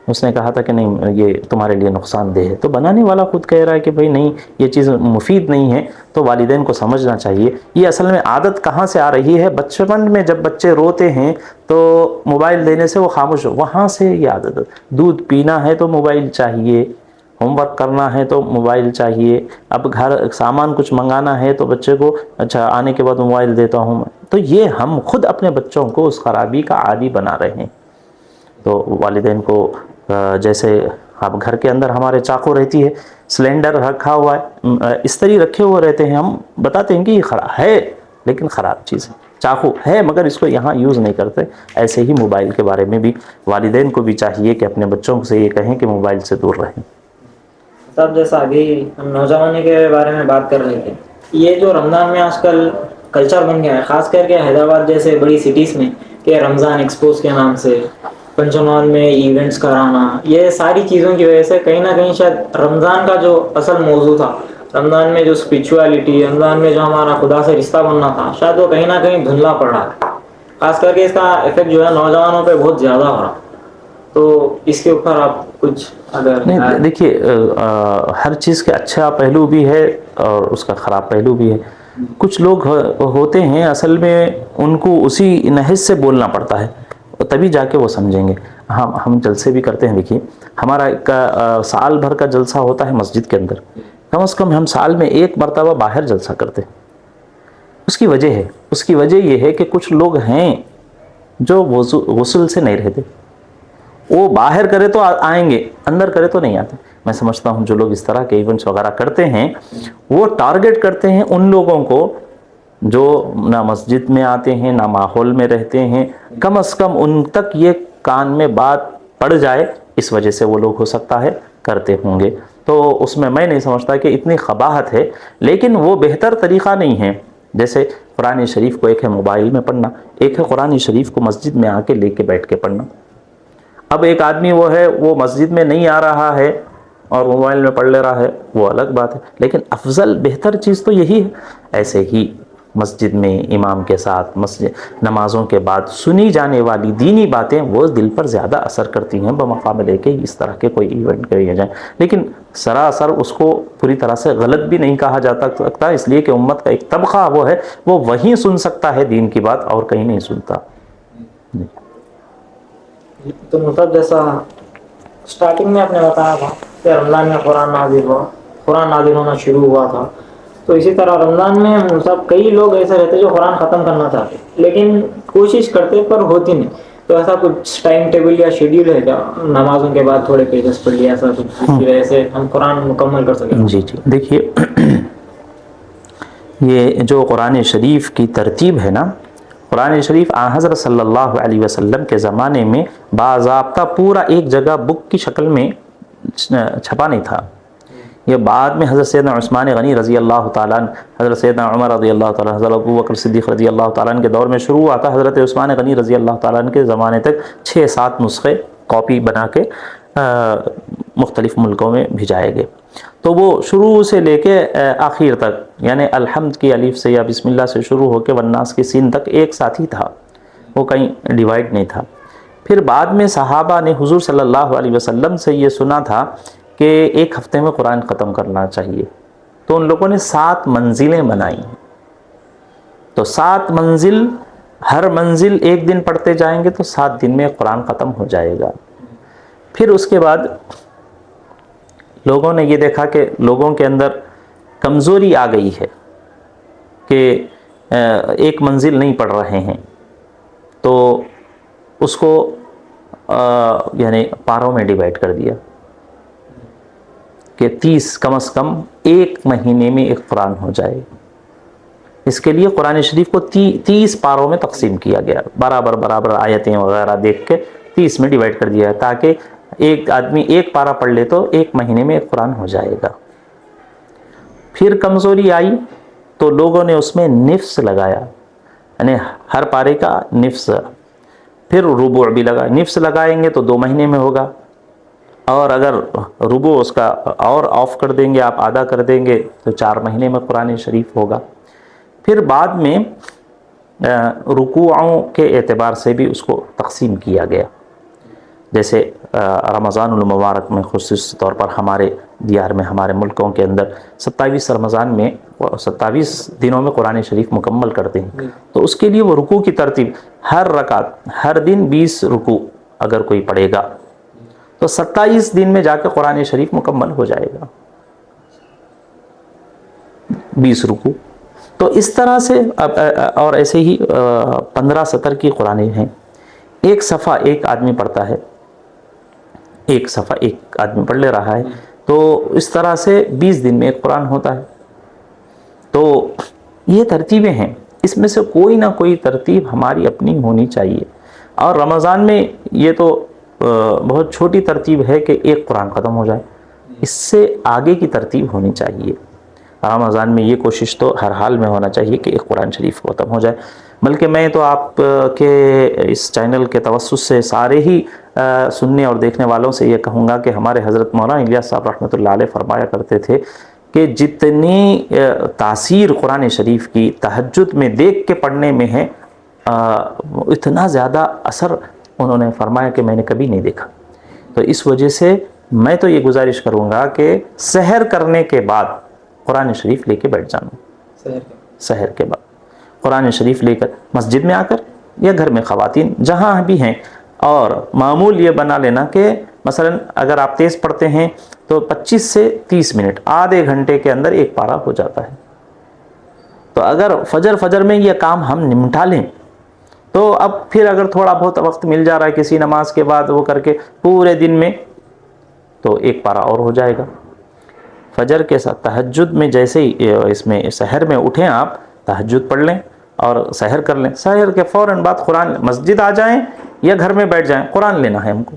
اس نے کہا تھا کہ نہیں یہ تمہارے لیے نقصان دہ ہے. تو بنانے والا خود کہہ رہا ہے کہ بھئی نہیں یہ چیز مفید نہیں ہے. تو والدین کو سمجھنا چاہیے. یہ اصل میں عادت کہاں سے آ رہی ہے؟ بچپن میں جب بچے روتے ہیں تو موبائل دینے سے وہ خاموش ہو، وہاں سے یہ عادت. دودھ پینا ہے تو موبائل چاہیے، ہوم ورک کرنا ہے تو موبائل چاہیے، اب گھر سامان کچھ منگانا ہے تو بچے کو اچھا آنے کے بعد موبائل دیتا ہوں. تو یہ ہم خود اپنے بچوں کو اس خرابی کا عادی بنا رہے ہیں. تو والدین کو جیسے اب گھر کے اندر ہمارے چاقو رہتی ہے، سلنڈر رکھا ہوا ہے، استری رکھے ہوئے رہتے ہیں، ہم بتاتے ہیں کہ یہ خراب ہے لیکن خراب چیز ہے. چاقو ہے مگر اس کو یہاں یوز نہیں کرتے. ایسے ہی موبائل کے بارے میں بھی والدین کو بھی چاہیے کہ اپنے بچوں سے یہ کہیں کہ موبائل سے دور رہیں. صاحب جیسا ابھی ہم نوجوانی کے بارے میں بات کر رہے تھے، یہ جو رمضان میں آج کل کلچر بن گیا ہے، خاص کر کے حیدرآباد جیسے بڑی سٹیز میں، کہ رمضان ایکسپوز کے نام سے پنچنال میں ایونٹس کرانا، یہ ساری چیزوں کی وجہ سے کہیں نہ کہیں شاید رمضان کا جو اصل موضوع تھا، رمضان میں جو اسپریچولیٹی، رمضان میں جو ہمارا خدا سے رشتہ بننا تھا، شاید وہ کہیں نہ کہیں دھندلا پڑ رہا ہے. خاص کر کے اس کا افیکٹ جو ہے نوجوانوں پہ بہت زیادہ ہو رہا. تو اس کے اوپر آپ کچھ اگر نہیں دیکھیے، ہر چیز کے اچھا پہلو بھی ہے اور اس کا خراب پہلو بھی ہے. کچھ لوگ ہوتے ہیں اصل میں ان کو اسی نہج سے بولنا پڑتا ہے تبھی جا کے وہ سمجھیں گے. ہم جلسے بھی کرتے ہیں. دیکھیے ہمارا ایک سال بھر کا جلسہ ہوتا ہے مسجد کے اندر، کم از کم ہم سال میں 1 مرتبہ باہر جلسہ کرتے ہیں. اس کی وجہ ہے، اس کی وجہ یہ ہے کہ کچھ لوگ ہیں جو غسل سے نہیں رہتے. وہ باہر کرے تو آئیں گے، اندر کرے تو نہیں آتے. میں سمجھتا ہوں جو لوگ اس طرح کے ایونٹس وغیرہ کرتے ہیں وہ ٹارگٹ کرتے ہیں ان لوگوں کو جو نہ مسجد میں آتے ہیں نہ ماحول میں رہتے ہیں. کم از کم ان تک یہ کان میں بات پڑ جائے، اس وجہ سے وہ لوگ ہو سکتا ہے کرتے ہوں گے. تو اس میں نہیں سمجھتا کہ اتنی قباحت ہے، لیکن وہ بہتر طریقہ نہیں ہے. جیسے قرآن شریف کو ایک ہے موبائل میں پڑھنا، ایک ہے قرآن شریف کو مسجد میں آ کے لے کے بیٹھ کے پڑھنا. اب ایک آدمی وہ ہے وہ مسجد میں نہیں آ رہا ہے اور موبائل میں پڑھ لے رہا ہے، وہ الگ بات ہے. لیکن افضل بہتر چیز تو یہی ہے. ایسے ہی مسجد میں امام کے ساتھ نمازوں کے بعد سنی جانے والی دینی باتیں وہ دل پر زیادہ اثر کرتی ہیں بمقابلے کے اس طرح کے کوئی ایونٹ کیے جائیں. لیکن سراسر اس کو پوری طرح سے غلط بھی نہیں کہا جا سکتا، اس لیے کہ امت کا ایک طبقہ وہ ہے وہ وہیں سن سکتا ہے دین کی بات اور کہیں نہیں سنتا. تو مطلب جیسا اسٹارٹنگ میں آپ نے بتایا تھا کہ رمضان میں قرآن نازل ہونا شروع ہوا تھا، تو اسی طرح رمضان میں ہم سب کئی لوگ ایسے رہتے جو قرآن ختم کرنا چاہتے لیکن کوشش کرتے پر ہوتی نہیں. تو ایسا کچھ ٹائم ٹیبل یا شیڈیول ہے کیا نمازوں کے بعد تھوڑے پیجز پڑھ لیا ایسا کچھ جس کی وجہ سے ہم قرآن مکمل کر سکیں؟ جی دیکھیے یہ جو قرآن شریف کی ترتیب ہے نا، قرآن شریف آن حضرت صلی اللہ علیہ وسلم کے زمانے میں باضابطہ پورا ایک جگہ بک کی شکل میں چھپا نہیں تھا. یہ بعد میں حضرت سیدنا عثمان غنی رضی اللہ تعالیٰ عنہ، حضرت سیدنا عمر رضی اللہ تعالیٰ عنہ، حضرت ابو بکر صدیق رضی اللہ تعالیٰ عنہ کے دور میں شروع ہوا تھا. حضرت عثمان غنی رضی اللہ تعالیٰ عنہ کے زمانے تک 6-7 نسخے کاپی بنا کے مختلف ملکوں میں بھیجائے گئے. تو وہ شروع سے لے کے آخر تک، یعنی الحمد کی الف سے یا بسم اللہ سے شروع ہو کے والناس کی سین تک ایک ساتھ ہی تھا، وہ کہیں ڈیوائڈ نہیں تھا. پھر بعد میں صحابہ نے حضور صلی اللہ علیہ وسلم سے یہ سنا تھا کہ ایک ہفتے میں قرآن ختم کرنا چاہیے، تو ان لوگوں نے 7 منزلیں بنائیں. تو 7 منزل، ہر منزل ایک دن پڑھتے جائیں گے تو 7 دن میں قرآن ختم ہو جائے گا. پھر اس کے بعد لوگوں نے یہ دیکھا کہ لوگوں کے اندر کمزوری آ گئی ہے کہ ایک منزل نہیں پڑھ رہے ہیں، تو اس کو یعنی پاروں میں ڈیوائڈ کر دیا کہ 30 کم از کم ایک مہینے میں ایک قرآن ہو جائے. اس کے لیے قرآن شریف کو 30 پاروں میں تقسیم کیا گیا، برابر آیتیں وغیرہ دیکھ کے 30 میں ڈیوائڈ کر دیا تاکہ ایک آدمی ایک پارہ پڑھ لے تو ایک مہینے میں ایک قرآن ہو جائے گا. پھر کمزوری آئی تو لوگوں نے اس میں نفس لگایا، یعنی ہر پارے کا نفس. پھر ربع بھی لگا، نفس لگائیں گے تو 2 مہینے میں ہوگا، اور اگر ربع اس کا اور آف کر دیں گے، آپ آدھا کر دیں گے تو 4 مہینے میں قرآن شریف ہوگا. پھر بعد میں رکوعوں کے اعتبار سے بھی اس کو تقسیم کیا گیا. جیسے رمضان المبارک میں خصوصی طور پر ہمارے دیار میں، ہمارے ملکوں کے اندر 27 رمضان میں 27 دنوں میں قرآن شریف مکمل کرتے ہیں. تو اس کے لیے وہ رکوع کی ترتیب، ہر رکعت ہر دن 20 رکوع اگر کوئی پڑھے گا تو 27 دن میں جا کے قرآن شریف مکمل ہو جائے گا، 20 رکوع. تو اس طرح سے اور ایسے ہی 15 سطر کی قرآن ہیں. ایک صفحہ ایک آدمی پڑھتا ہے، ایک صفحہ ایک آدمی پڑھ لے رہا ہے، تو اس طرح سے 20 دن میں ایک قرآن ہوتا ہے. تو یہ ترتیبیں ہیں، اس میں سے کوئی نہ کوئی ترتیب ہماری اپنی ہونی چاہیے. اور رمضان میں یہ تو بہت چھوٹی ترتیب ہے کہ ایک قرآن ختم ہو جائے، اس سے آگے کی ترتیب ہونی چاہیے. رمضان میں یہ کوشش تو ہر حال میں ہونا چاہیے کہ ایک قرآن شریف ختم ہو جائے. بلکہ میں تو آپ کے اس چینل کے توسط سے سارے ہی سننے اور دیکھنے والوں سے یہ کہوں گا کہ ہمارے حضرت مولانا الیاس صاحب رحمۃ اللہ علیہ فرمایا کرتے تھے کہ جتنی تاثیر قرآن شریف کی تہجد میں دیکھ کے پڑھنے میں ہے، اتنا زیادہ اثر انہوں نے فرمایا کہ میں نے کبھی نہیں دیکھا. تو اس وجہ سے میں تو یہ گزارش کروں گا کہ سحر کرنے کے بعد قرآن شریف لے کے بیٹھ جانا. سحر کے بعد قرآن شریف لے کر مسجد میں آ کر یا گھر میں خواتین جہاں بھی ہیں، اور معمول یہ بنا لینا کہ مثلا اگر آپ تیز پڑھتے ہیں تو 25 سے 30 منٹ، آدھے گھنٹے کے اندر ایک پارہ ہو جاتا ہے. تو اگر فجر میں یہ کام ہم نمٹا لیں تو اب پھر اگر تھوڑا بہت وقت مل جا رہا ہے کسی نماز کے بعد وہ کر کے پورے دن میں، تو ایک پارہ اور ہو جائے گا. فجر کے ساتھ تہجد میں جیسے ہی اس میں سحر میں اٹھیں، آپ تہجد پڑھ لیں اور سحر کر لیں. سحر کے فوراً بعد قرآن، مسجد آ جائیں یا گھر میں بیٹھ جائیں، قرآن لینا ہے ہم کو،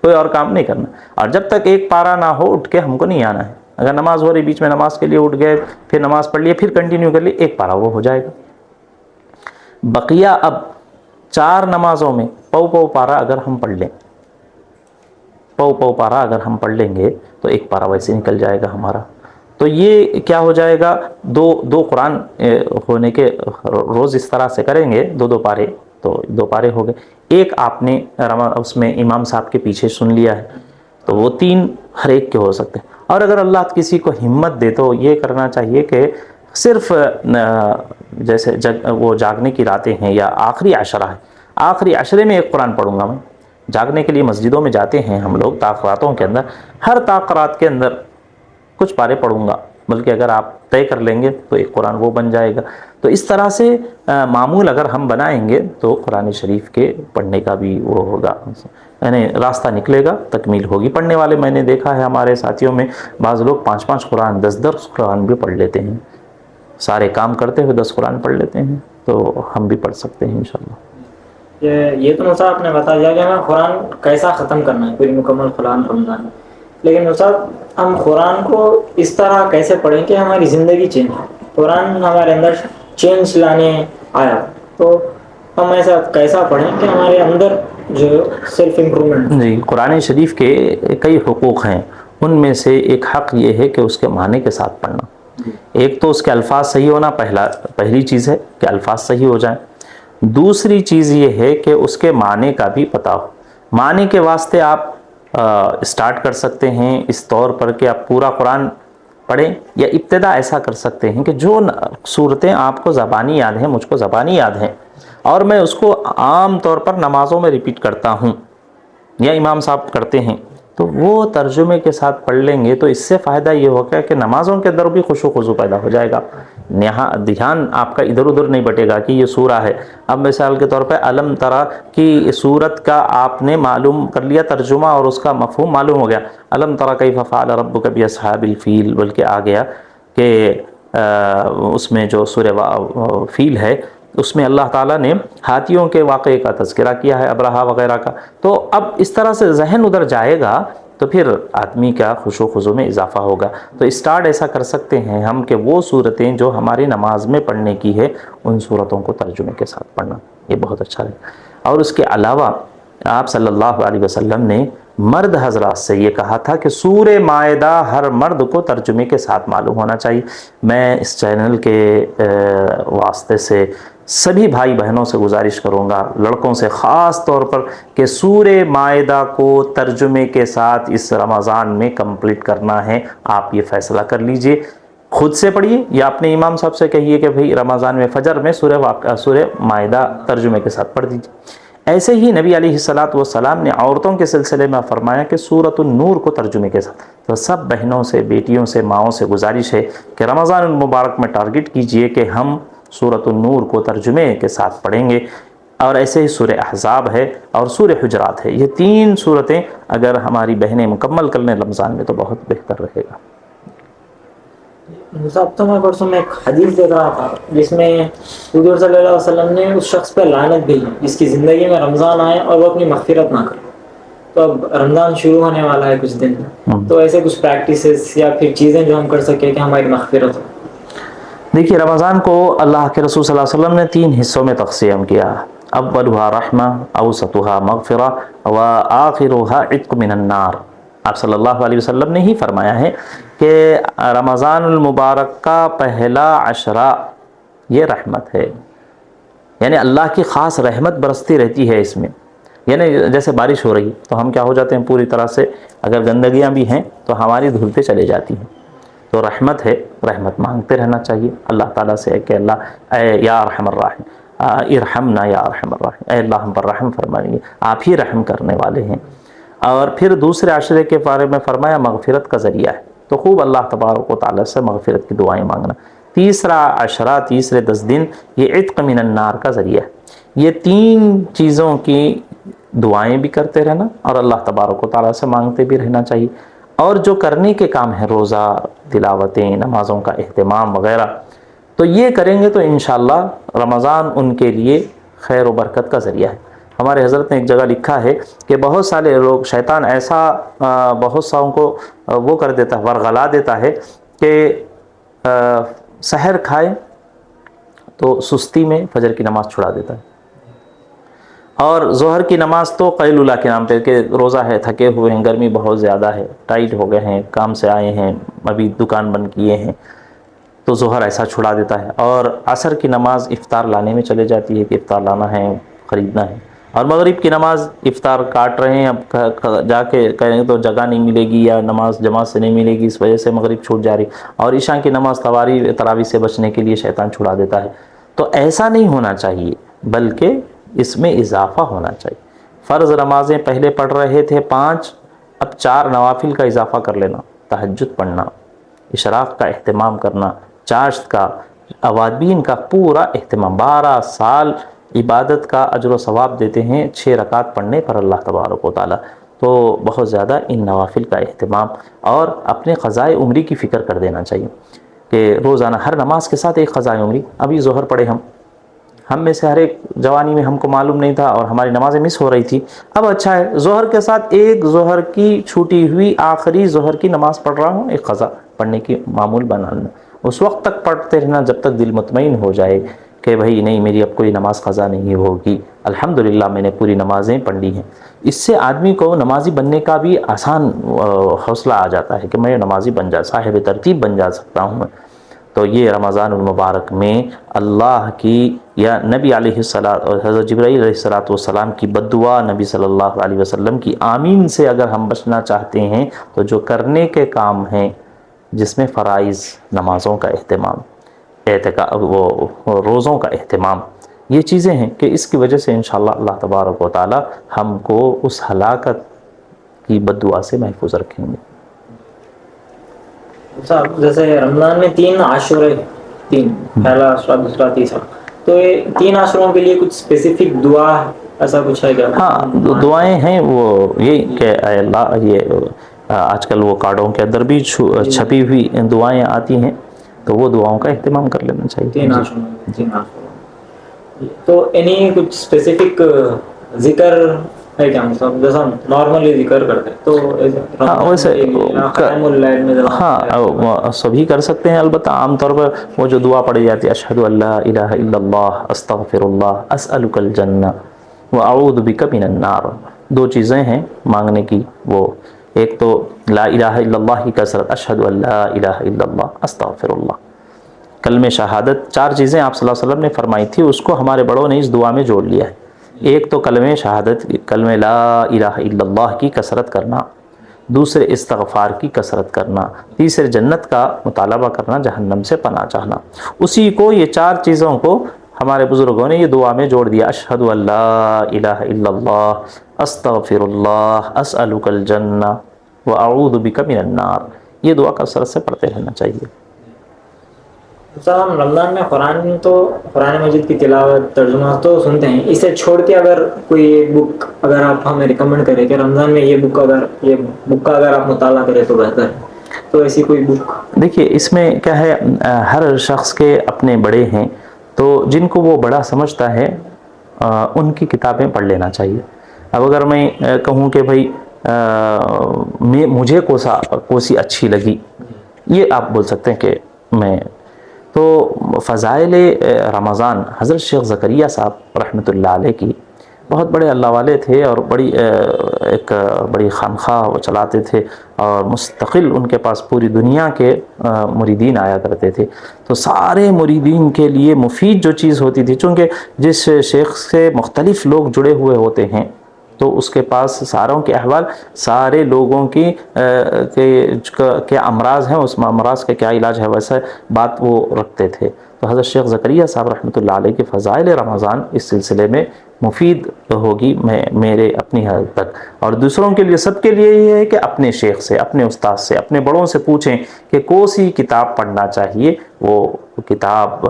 کوئی اور کام نہیں کرنا. اور جب تک ایک پارہ نہ ہو اٹھ کے ہم کو نہیں آنا ہے. اگر نماز ہو رہی بیچ میں نماز کے لیے اٹھ گئے، پھر نماز پڑھ لیے، پھر کنٹینیو کر لیے، ایک پارہ وہ ہو جائے گا. بقیہ اب 4 نمازوں میں پو پارہ اگر ہم پڑھ لیں، پو پارہ اگر ہم پڑھ لیں گے تو ایک پارہ ویسے نکل جائے گا ہمارا. تو یہ کیا ہو جائے گا، دو قرآن ہونے کے روز اس طرح سے کریں گے، 2 پارے، تو 2 پارے ہو گئے. ایک آپ نے اس میں امام صاحب کے پیچھے سن لیا ہے تو وہ 3 ہر ایک کے ہو سکتے ہیں. اور اگر اللہ کسی کو ہمت دے تو یہ کرنا چاہیے کہ صرف جیسے وہ جاگنے کی راتیں ہیں یا آخری عشرہ ہے، آخری عشرے میں ایک قرآن پڑھوں گا میں، جاگنے کے لیے مسجدوں میں جاتے ہیں ہم لوگ تاخراتوں کے اندر، ہر تاخرات کے اندر کچھ پارے پڑھوں گا، بلکہ اگر آپ طے کر لیں گے تو ایک قرآن وہ بن جائے گا۔ تو اس طرح سے معمول اگر ہم بنائیں گے تو قرآن شریف کے پڑھنے کا بھی وہ ہوگا، یعنی راستہ نکلے گا، تکمیل ہوگی۔ پڑھنے والے میں نے دیکھا ہے ہمارے ساتھیوں میں بعض لوگ 5 قرآن 10 قرآن بھی پڑھ لیتے ہیں، سارے کام کرتے ہوئے 10 قرآن پڑھ لیتے ہیں، تو ہم بھی پڑھ سکتے ہیں انشاءاللہ۔ یہ تو موسیٰ آپ نے بتا دیا کہ ہمیں قرآن کیسا ختم کرنا ہے، پوری مکمل قرآن رمضان میں، لیکن موسیٰ ہم قرآن کو اس طرح کیسے پڑھیں کہ ہماری زندگی چینج ہو؟ قرآن ہمارے اندر چینج لانے آیا، تو ہم ایسا کیسا پڑھیں کہ ہمارے اندر جو سیلف امپرومنٹ؟ جی، قرآن شریف کے کئی حقوق ہیں، ان میں سے ایک حق یہ ہے کہ اس کے معنی کے ساتھ پڑھنا۔ ایک تو اس کے الفاظ صحیح ہونا، پہلی چیز ہے کہ الفاظ صحیح ہو جائیں۔ دوسری چیز یہ ہے کہ اس کے معنی کا بھی پتہ ہو۔ معنی کے واسطے آپ اسٹارٹ کر سکتے ہیں اس طور پر کہ آپ پورا قرآن پڑھیں، یا ابتدا ایسا کر سکتے ہیں کہ جو صورتیں آپ کو زبانی یاد ہیں، مجھ کو زبانی یاد ہیں، اور میں اس کو عام طور پر نمازوں میں ریپیٹ کرتا ہوں یا امام صاحب کرتے ہیں، تو وہ ترجمے کے ساتھ پڑھ لیں گے تو اس سے فائدہ یہ ہوگا کہ نمازوں کے اندر بھی خشوع و خضوع پیدا ہو جائے گا، دھیان آپ کا ادھر ادھر نہیں بٹے گا کہ یہ سورہ ہے۔ اب مثال کے طور پہ علم ترا کی صورت کا آپ نے معلوم کر لیا ترجمہ اور اس کا مفہوم معلوم ہو گیا، علم ترا کیف فعل ربک باصحاب الفیل، بلکہ آ گیا کہ اس میں جو سورہ فیل ہے اس میں اللہ تعالیٰ نے ہاتھیوں کے واقعے کا تذکرہ کیا ہے، ابرہا وغیرہ کا، تو اب اس طرح سے ذہن ادھر جائے گا تو پھر آدمی کا خشوع و خضوع میں اضافہ ہوگا۔ تو اسٹارٹ ایسا کر سکتے ہیں ہم کہ وہ صورتیں جو ہماری نماز میں پڑھنے کی ہے ان صورتوں کو ترجمے کے ساتھ پڑھنا، یہ بہت اچھا ہے۔ اور اس کے علاوہ آپ صلی اللہ علیہ وسلم نے مرد حضرات سے یہ کہا تھا کہ سورہ مائدہ ہر مرد کو ترجمے کے ساتھ معلوم ہونا چاہیے۔ میں اس چینل کے واسطے سے سبھی بھائی بہنوں سے گزارش کروں گا، لڑکوں سے خاص طور پر، کہ سورہ مائدہ کو ترجمے کے ساتھ اس رمضان میں کمپلیٹ کرنا ہے۔ آپ یہ فیصلہ کر لیجئے، خود سے پڑھیے یا اپنے امام صاحب سے کہیے کہ بھئی رمضان میں فجر میں سورہ مائدہ ترجمے کے ساتھ پڑھ دیجئے۔ ایسے ہی نبی علیہ السلام نے عورتوں کے سلسلے میں فرمایا کہ سورۃ النور کو ترجمے کے ساتھ۔ تو سب بہنوں سے، بیٹیوں سے، ماؤں سے گزارش ہے کہ رمضان المبارک میں ٹارگٹ کیجئے کہ ہم سورۃ النور کو ترجمے کے ساتھ پڑھیں گے، اور ایسے ہی سورہ احزاب ہے اور سورہ حجرات ہے، یہ 3 صورتیں اگر ہماری بہنیں مکمل کر لیں رمضان میں تو بہت بہتر رہے گا۔ صاحب تو میں پرسوں میں ایک حدیث دیکھ رہا تھا جس میں حضور صلی اللہ علیہ وسلم نے اس شخص پہ لعنت بھیجی جس کی زندگی میں رمضان آئے اور وہ اپنی مغفرت نہ کرے۔ تو اب رمضان شروع ہونے والا ہے کچھ دن میں، تو ایسے کچھ پریکٹسز یا پھر چیزیں جو ہم کر سکیں کہ ہماری مغفرت ہو۔ دیکھیے، رمضان کو اللہ کے رسول صلی اللہ علیہ وسلم نے 3 حصوں میں تقسیم کیا، اولھا رحمہ، اوسطھا مغفرہ و آخرھا عتق من النار۔ آپ صلی اللہ علیہ وسلم نے ہی فرمایا ہے کہ رمضان المبارک کا پہلا عشرہ یہ رحمت ہے، یعنی اللہ کی خاص رحمت برستی رہتی ہے اس میں، یعنی جیسے بارش ہو رہی تو ہم کیا ہو جاتے ہیں پوری طرح سے، اگر گندگیاں بھی ہیں تو ہماری دھلتے چلے جاتی ہیں، تو رحمت ہے، رحمت مانگتے رہنا چاہیے اللہ تعالیٰ سے کہ اللہ اے یا ارحم الراحم ارحمنا یا ارحم الراحم، اے اللہ ہم پر رحم فرمائیے، آپ ہی رحم کرنے والے ہیں۔ اور پھر دوسرے عشرے کے بارے میں فرمایا مغفرت کا ذریعہ ہے، تو خوب اللہ تبارک و تعالیٰ سے مغفرت کی دعائیں مانگنا۔ تیسرا عشرہ، تیسرے 10 دن، یہ عتق من النار کا ذریعہ ہے۔ یہ 3 چیزوں کی دعائیں بھی کرتے رہنا اور اللہ تبارک و تعالیٰ سے مانگتے بھی رہنا چاہیے، اور جو کرنے کے کام ہیں روزہ، تلاوتیں، نمازوں کا اہتمام وغیرہ، تو یہ کریں گے تو انشاءاللہ رمضان ان کے لیے خیر و برکت کا ذریعہ ہے۔ ہمارے حضرت نے ایک جگہ لکھا ہے کہ بہت سارے لوگ، شیطان ایسا بہت ساؤں کو وہ کر دیتا ہے، ورغلا دیتا ہے کہ سحر کھائے تو سستی میں فجر کی نماز چھڑا دیتا ہے، اور ظہر کی نماز تو قیلولہ کے نام پہ کہ روزہ ہے، تھکے ہوئے ہیں، گرمی بہت زیادہ ہے، ٹائٹ ہو گئے ہیں، کام سے آئے ہیں، ابھی دکان بند کیے ہیں، تو ظہر ایسا چھڑا دیتا ہے، اور عصر کی نماز افطار لانے میں چلے جاتی ہے کہ افطار لانا ہے، خریدنا ہے، اور مغرب کی نماز افطار کاٹ رہے ہیں، اب جا کے کہیں تو جگہ نہیں ملے گی یا نماز جماعت سے نہیں ملے گی، اس وجہ سے مغرب چھوٹ جا رہی، اور عشاء کی نماز تراویح سے بچنے کے لیے شیطان چھڑا دیتا ہے۔ تو ایسا نہیں ہونا چاہیے، بلکہ اس میں اضافہ ہونا چاہیے۔ فرض نمازیں پہلے پڑھ رہے تھے 5، اب 4 نوافل کا اضافہ کر لینا، تہجد پڑھنا، اشراق کا اہتمام کرنا، چاشت کا، اوابین کا پورا اہتمام، 12 سال عبادت کا اجر و ثواب دیتے ہیں 6 رکعت پڑھنے پر اللہ تبارک و تعالی. تو بہت زیادہ ان نوافل کا اہتمام اور اپنے قضائے عمری کی فکر کر دینا چاہیے کہ روزانہ ہر نماز کے ساتھ ایک قضائے عمری. ابھی ظہر پڑھے ہم میں سے ہر ایک جوانی میں ہم کو معلوم نہیں تھا اور ہماری نمازیں مس ہو رہی تھی. اب اچھا ہے ظہر کے ساتھ ایک ظہر کی چھوٹی ہوئی آخری ظہر کی نماز پڑھ رہا ہوں، ایک قضا پڑھنے کی معمول بنانا، اس وقت تک پڑھتے رہنا جب تک دل مطمئن ہو جائے کہ بھئی نہیں میری اب کوئی نماز قضا نہیں ہوگی، الحمدللہ میں نے پوری نمازیں پڑھ لی ہیں. اس سے آدمی کو نمازی بننے کا بھی آسان حوصلہ آ جاتا ہے کہ میں نمازی بن جا، صاحب ترتیب بن جا سکتا ہوں میں. تو یہ رمضان المبارک میں اللہ کی یا نبی علیہ الصلوۃ اور حضرت جبرائیل علیہ السلام کی بد دعا، نبی صلی اللہ علیہ وسلم کی آمین سے اگر ہم بچنا چاہتے ہیں تو جو کرنے کے کام ہیں جس میں فرائض، نمازوں کا اہتمام، وہ روزوں کا اہتمام، یہ چیزیں ہیں کہ اس کی وجہ سے انشاءاللہ اللہ تبارک و تعالی ہم کو اس ہلاکت کی بد دعا سے محفوظ رکھیں گے. صاحب جیسے رمضان میں 3 عاشورے، 3 پہلا عاشورہ، دوسرا، تیسرا، تو یہ 3 عاشوروں کے لیے کچھ اسپیسیفک دعا ایسا کچھ ہے کیا؟ ہاں دعائیں ہیں وہ یہ کہ اے اللہ، یہ آج کل وہ کارڈوں کے اندر بھی چھپی ہوئی دعائیں آتی ہیں، تو وہ دعاؤں کا اہتمام کر لینا چاہیے. 3 عاشوروں. تو اینی کچھ اسپیسیفک ذکر ہے کیا؟ مطلب جیسا نارملی ذکر کرتے ہیں تو ہاں ویسے ہاں سبھی کر سکتے ہیں، البتہ عام طور پر وہ جو دعا پڑھی جاتی ہے اشہد ان لا الہ الا اللہ استغفر اللہ اسألک الجنہ واعوذ بک من النار. 2 چیزیں ہیں مانگنے کی، وہ ایک تو لا الہ الا اللہ کی کثرت، اشہد ان لا الہ الا اللہ استغفر اللہ، کلمہ شہادت. 4 چیزیں آپ صلی اللہ علیہ وسلم نے فرمائی تھی، اس کو ہمارے بڑوں نے اس دعا میں جوڑ لیا ہے. ایک تو کلمہ شہادت، کلمہ لا الہ الا اللہ کی کثرت کرنا، دوسرے استغفار کی کثرت کرنا، تیسرے جنت کا مطالبہ کرنا، جہنم سے پناہ چاہنا. اسی کو یہ 4 چیزوں کو ہمارے بزرگوں نے یہ دعا میں جوڑ دیا، اشہد ان لا الہ الا اللہ استغفر اللہ اسألک الجنہ واعوذ بک من النار. یہ دعا کثرت سے پڑھتے رہنا چاہیے. سر ہم رمضان میں قرآن مجید کی تلاوت، ترجمہ تو سنتے ہیں، اسے چھوڑ کے اگر کوئی ایک بک اگر آپ ہمیں ریکمینڈ کریں کہ رمضان میں یہ بک کا اگر آپ مطالعہ کریں تو بہتر ہے، تو ایسی کوئی بک؟ دیکھیے اس میں کیا ہے، ہر شخص کے اپنے بڑے ہیں، تو جن کو وہ بڑا سمجھتا ہے ان کی کتابیں پڑھ لینا چاہیے. اب اگر میں کہوں کہ بھائی مجھے کوسی اچھی لگی، یہ آپ بول سکتے ہیں کہ میں تو فضائل رمضان حضرت شیخ زکریا صاحب رحمۃ اللہ علیہ کی، بہت بڑے اللہ والے تھے اور بڑی خانقاہ وہ چلاتے تھے اور مستقل ان کے پاس پوری دنیا کے مریدین آیا کرتے تھے. تو سارے مریدین کے لیے مفید جو چیز ہوتی تھی، چونکہ جس شیخ سے مختلف لوگ جڑے ہوئے ہوتے ہیں تو اس کے پاس ساروں کے احوال، سارے لوگوں کی کیا امراض ہیں، اس امراض کا کیا علاج ہے، ویسا بات وہ رکھتے تھے. تو حضرت شیخ زکریا صاحب رحمۃ اللہ علیہ کے فضائل رمضان اس سلسلے میں مفید ہوگی میرے اپنی حد تک، اور دوسروں کے لیے، سب کے لیے یہ ہے کہ اپنے شیخ سے، اپنے استاد سے، اپنے بڑوں سے پوچھیں کہ کون سی کتاب پڑھنا چاہیے. وہ کتاب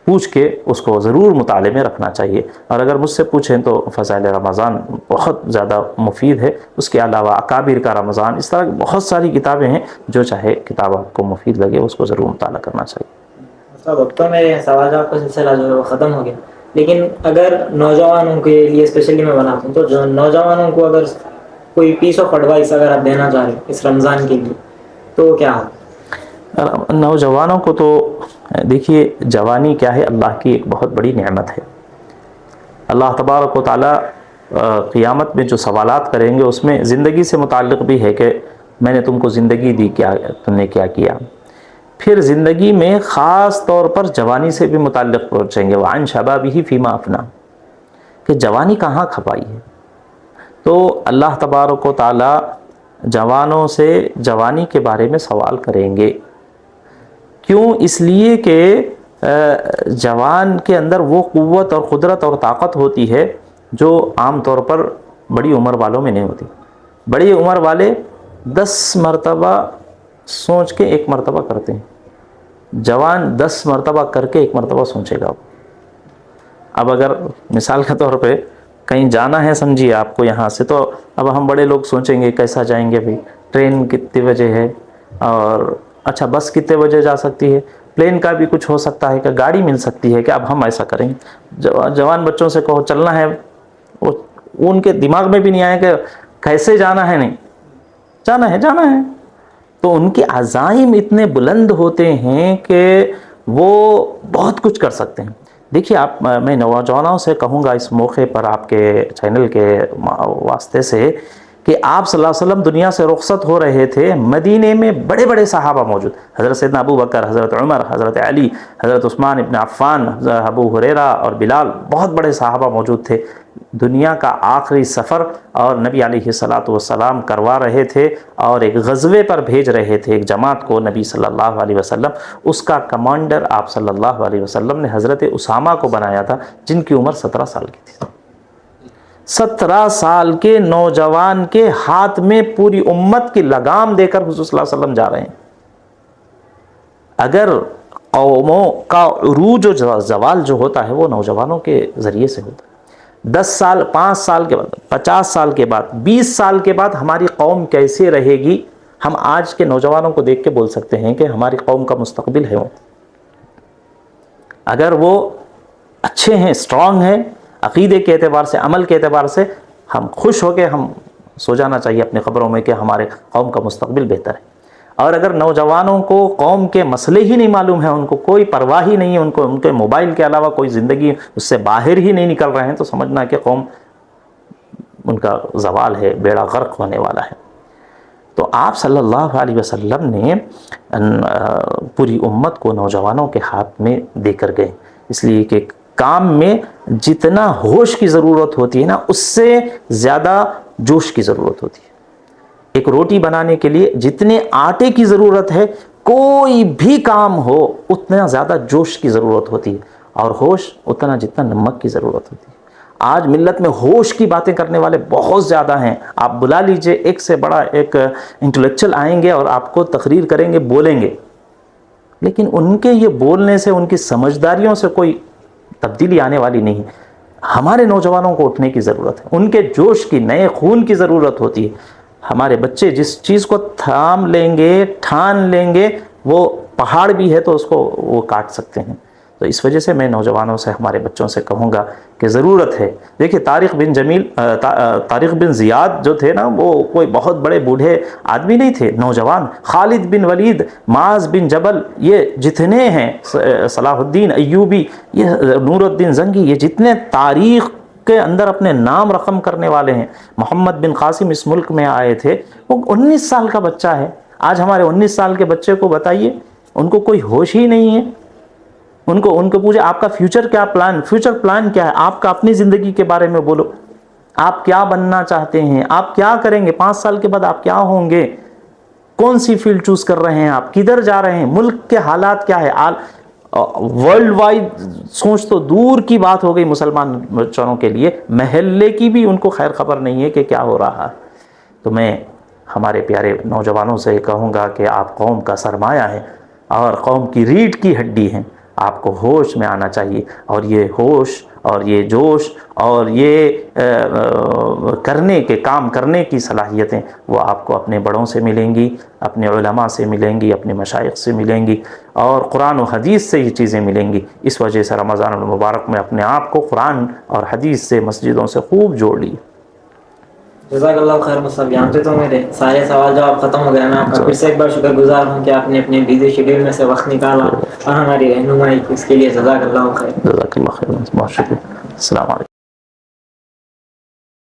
پوچھ کے اس کو ضرور مطالعے میں رکھنا چاہیے. اور اگر مجھ سے پوچھیں تو فضائل رمضان بہت زیادہ مفید ہے. اس کے علاوہ اکابر کا رمضان، اس طرح بہت ساری کتابیں ہیں، جو چاہے کتاب آپ کو مفید لگے اس کو ضرور مطالعہ کرنا چاہیے. اب تو میرے سوال جواب کا سلسلہ جو ہے وہ ختم ہو گیا، لیکن اگر نوجوانوں کے لیے اسپیشلی میں بناتا ہوں تو جو نوجوانوں کو اگر کوئی پیس آف ایڈوائس اگر آپ دینا چاہ رہے ہیں اس رمضان کے لیے تو کیا ہے؟ نوجوانوں کو تو دیکھیے، جوانی کیا ہے، اللہ کی ایک بہت بڑی نعمت ہے. اللہ تبارک و تعالی قیامت میں جو سوالات کریں گے اس میں زندگی سے متعلق بھی ہے کہ میں نے تم کو زندگی دی، کیا تم نے کیا کیا. پھر زندگی میں خاص طور پر جوانی سے بھی متعلق پہنچیں گے، وعن شبابہ فیما افنا، کہ جوانی کہاں کھپائی ہے. تو اللہ تبارک و تعالی جوانوں سے جوانی کے بارے میں سوال کریں گے. کیوں؟ اس لیے کہ جوان کے اندر وہ قوت اور قدرت اور طاقت ہوتی ہے جو عام طور پر بڑی عمر والوں میں نہیں ہوتی. بڑی عمر والے 10 مرتبہ سوچ کے 1 مرتبہ کرتے ہیں, جوان 10 مرتبہ کر کے 1 مرتبہ سوچے گا. اب اگر مثال کے طور پہ کہیں جانا ہے, سمجھیے آپ کو یہاں سے, تو اب ہم بڑے لوگ سوچیں گے کیسا جائیں گے بھائی, ٹرین کتنے بجے ہے, اور اچھا بس کتنے بجے جا سکتی ہے, پلین کا بھی کچھ ہو سکتا ہے کہ گاڑی مل سکتی ہے کہ. اب ہم ایسا کریں گے, جوان بچوں سے کہو چلنا ہے, وہ ان کے دماغ میں بھی نہیں آئے کہ کیسے جانا ہے, نہیں جانا ہے جانا ہے. تو ان کے عزائم اتنے بلند ہوتے ہیں کہ وہ بہت کچھ کر سکتے ہیں. دیکھیے آپ, میں نوجوانوں سے کہوں گا اس موقع پر آپ کے چینل کے واسطے سے, کہ آپ صلی اللہ علیہ وسلم دنیا سے رخصت ہو رہے تھے, مدینے میں بڑے بڑے صحابہ موجود, حضرت سیدنا ابو بکر, حضرت عمر, حضرت علی, حضرت عثمان ابن عفان, ابو ہریرہ اور بلال, بہت بڑے صحابہ موجود تھے. دنیا کا آخری سفر اور نبی علیہ الصلوۃ والسلام کروا رہے تھے, اور ایک غزوے پر بھیج رہے تھے ایک جماعت کو نبی صلی اللہ علیہ وسلم. اس کا کمانڈر آپ صلی اللہ علیہ وسلم نے حضرت اسامہ کو بنایا تھا, جن کی عمر 17 سال کی تھی. 17 سال کے نوجوان کے ہاتھ میں پوری امت کی لگام دے کر حضور صلی اللہ علیہ وسلم جا رہے ہیں. اگر قوموں کا عروج و زوال جو ہوتا ہے وہ نوجوانوں کے ذریعے سے ہوتا ہے. 10 سال, 5 سال کے بعد, 50 سال کے بعد, 20 سال کے بعد ہماری قوم کیسے رہے گی, ہم آج کے نوجوانوں کو دیکھ کے بول سکتے ہیں کہ ہماری قوم کا مستقبل ہے وہ. اگر وہ اچھے ہیں, اسٹرانگ ہیں, عقیدے کے اعتبار سے, عمل کے اعتبار سے, ہم خوش ہو کے ہم سو جانا چاہیے اپنی قبروں میں کہ ہمارے قوم کا مستقبل بہتر ہے. اور اگر نوجوانوں کو قوم کے مسئلے ہی نہیں معلوم ہیں, ان کو کوئی پرواہ ہی نہیں ہے, ان کے موبائل کے علاوہ کوئی زندگی اس سے باہر ہی نہیں نکل رہے ہیں, تو سمجھنا کہ قوم ان کا زوال ہے, بیڑا غرق ہونے والا ہے. تو آپ صلی اللہ علیہ وسلم نے پوری امت کو نوجوانوں کے ہاتھ میں دے کر گئے, اس لیے کہ کام میں جتنا ہوش کی ضرورت ہوتی ہے نا, اس سے زیادہ جوش کی ضرورت ہوتی ہے. ایک روٹی بنانے کے لیے جتنے آٹے کی ضرورت ہے, کوئی بھی کام ہو اتنا زیادہ جوش کی ضرورت ہوتی ہے, اور ہوش اتنا جتنا نمک کی ضرورت ہوتی ہے. آج ملت میں ہوش کی باتیں کرنے والے بہت زیادہ ہیں. آپ بلا لیجئے, ایک سے بڑا ایک انٹلیکچوئل آئیں گے اور آپ کو تقریر کریں گے, بولیں گے, لیکن ان کے یہ بولنے سے, ان کی سمجھداریوں سے کوئی تبدیلی آنے والی نہیں. ہمارے نوجوانوں کو اٹھنے کی ضرورت ہے, ان کے جوش کی, نئے خون کی ضرورت ہوتی ہے. ہمارے بچے جس چیز کو تھام لیں گے, ٹھان لیں گے, وہ پہاڑ بھی ہے تو اس کو وہ کاٹ سکتے ہیں. تو اس وجہ سے میں نوجوانوں سے, ہمارے بچوں سے کہوں گا کہ ضرورت ہے. دیکھیے طارق بن زیاد جو تھے نا, وہ کوئی بہت بڑے بوڑھے آدمی نہیں تھے, نوجوان. خالد بن ولید, معاذ بن جبل, یہ جتنے ہیں, صلاح الدین ایوبی, یہ نور الدین زنگی, یہ جتنے تاریخ کے اندر اپنے نام رقم کرنے والے ہیں. محمد بن قاسم اس ملک میں آئے تھے, وہ 19 سال کا بچہ ہے. آج ہمارے 19 سال کے بچے کو بتائیے, ان کو کوئی ہوش ہی نہیں ہے. ان کو پوچھے آپ کا فیوچر پلان کیا ہے, آپ کا اپنی زندگی کے بارے میں بولو, آپ کیا بننا چاہتے ہیں, آپ کیا کریں گے, 5 سال کے بعد آپ کیا ہوں گے, کون سی فیلڈ چوز کر رہے ہیں, آپ کدھر جا رہے ہیں, ملک کے حالات کیا ہے. ورلڈ وائڈ سوچ تو دور کی بات ہو گئی مسلمان بچوں کے لیے, محلے کی بھی ان کو خیر خبر نہیں ہے کہ کیا ہو رہا ہے. تو میں ہمارے پیارے نوجوانوں سے کہوں گا کہ آپ قوم کا سرمایہ ہیں اور قوم کی ریڑھ کی ہڈی ہیں. آپ کو ہوش میں آنا چاہیے, اور یہ ہوش اور یہ جوش اور یہ کام کرنے کی صلاحیتیں وہ آپ کو اپنے بڑوں سے ملیں گی, اپنے علماء سے ملیں گی, اپنے مشائخ سے ملیں گی, اور قرآن و حدیث سے یہ چیزیں ملیں گی. اس وجہ سے رمضان المبارک میں اپنے آپ کو قرآن اور حدیث سے, مسجدوں سے خوب جوڑ لی. جزاک اللہ خیر مصعب. یہاں پہ تو میرے سارے سوال جواب ختم ہو گئے. میں آپ کا پھر سے ایک بار شکر گزار ہوں کہ آپ نے اپنے بزی شیڈیول میں سے وقت نکالا اور ہماری رہنمائی کی, اس کے لیے جزاک اللہ خیر. جزاک اللہ خیر, بہت شکریہ. السلام علیکم.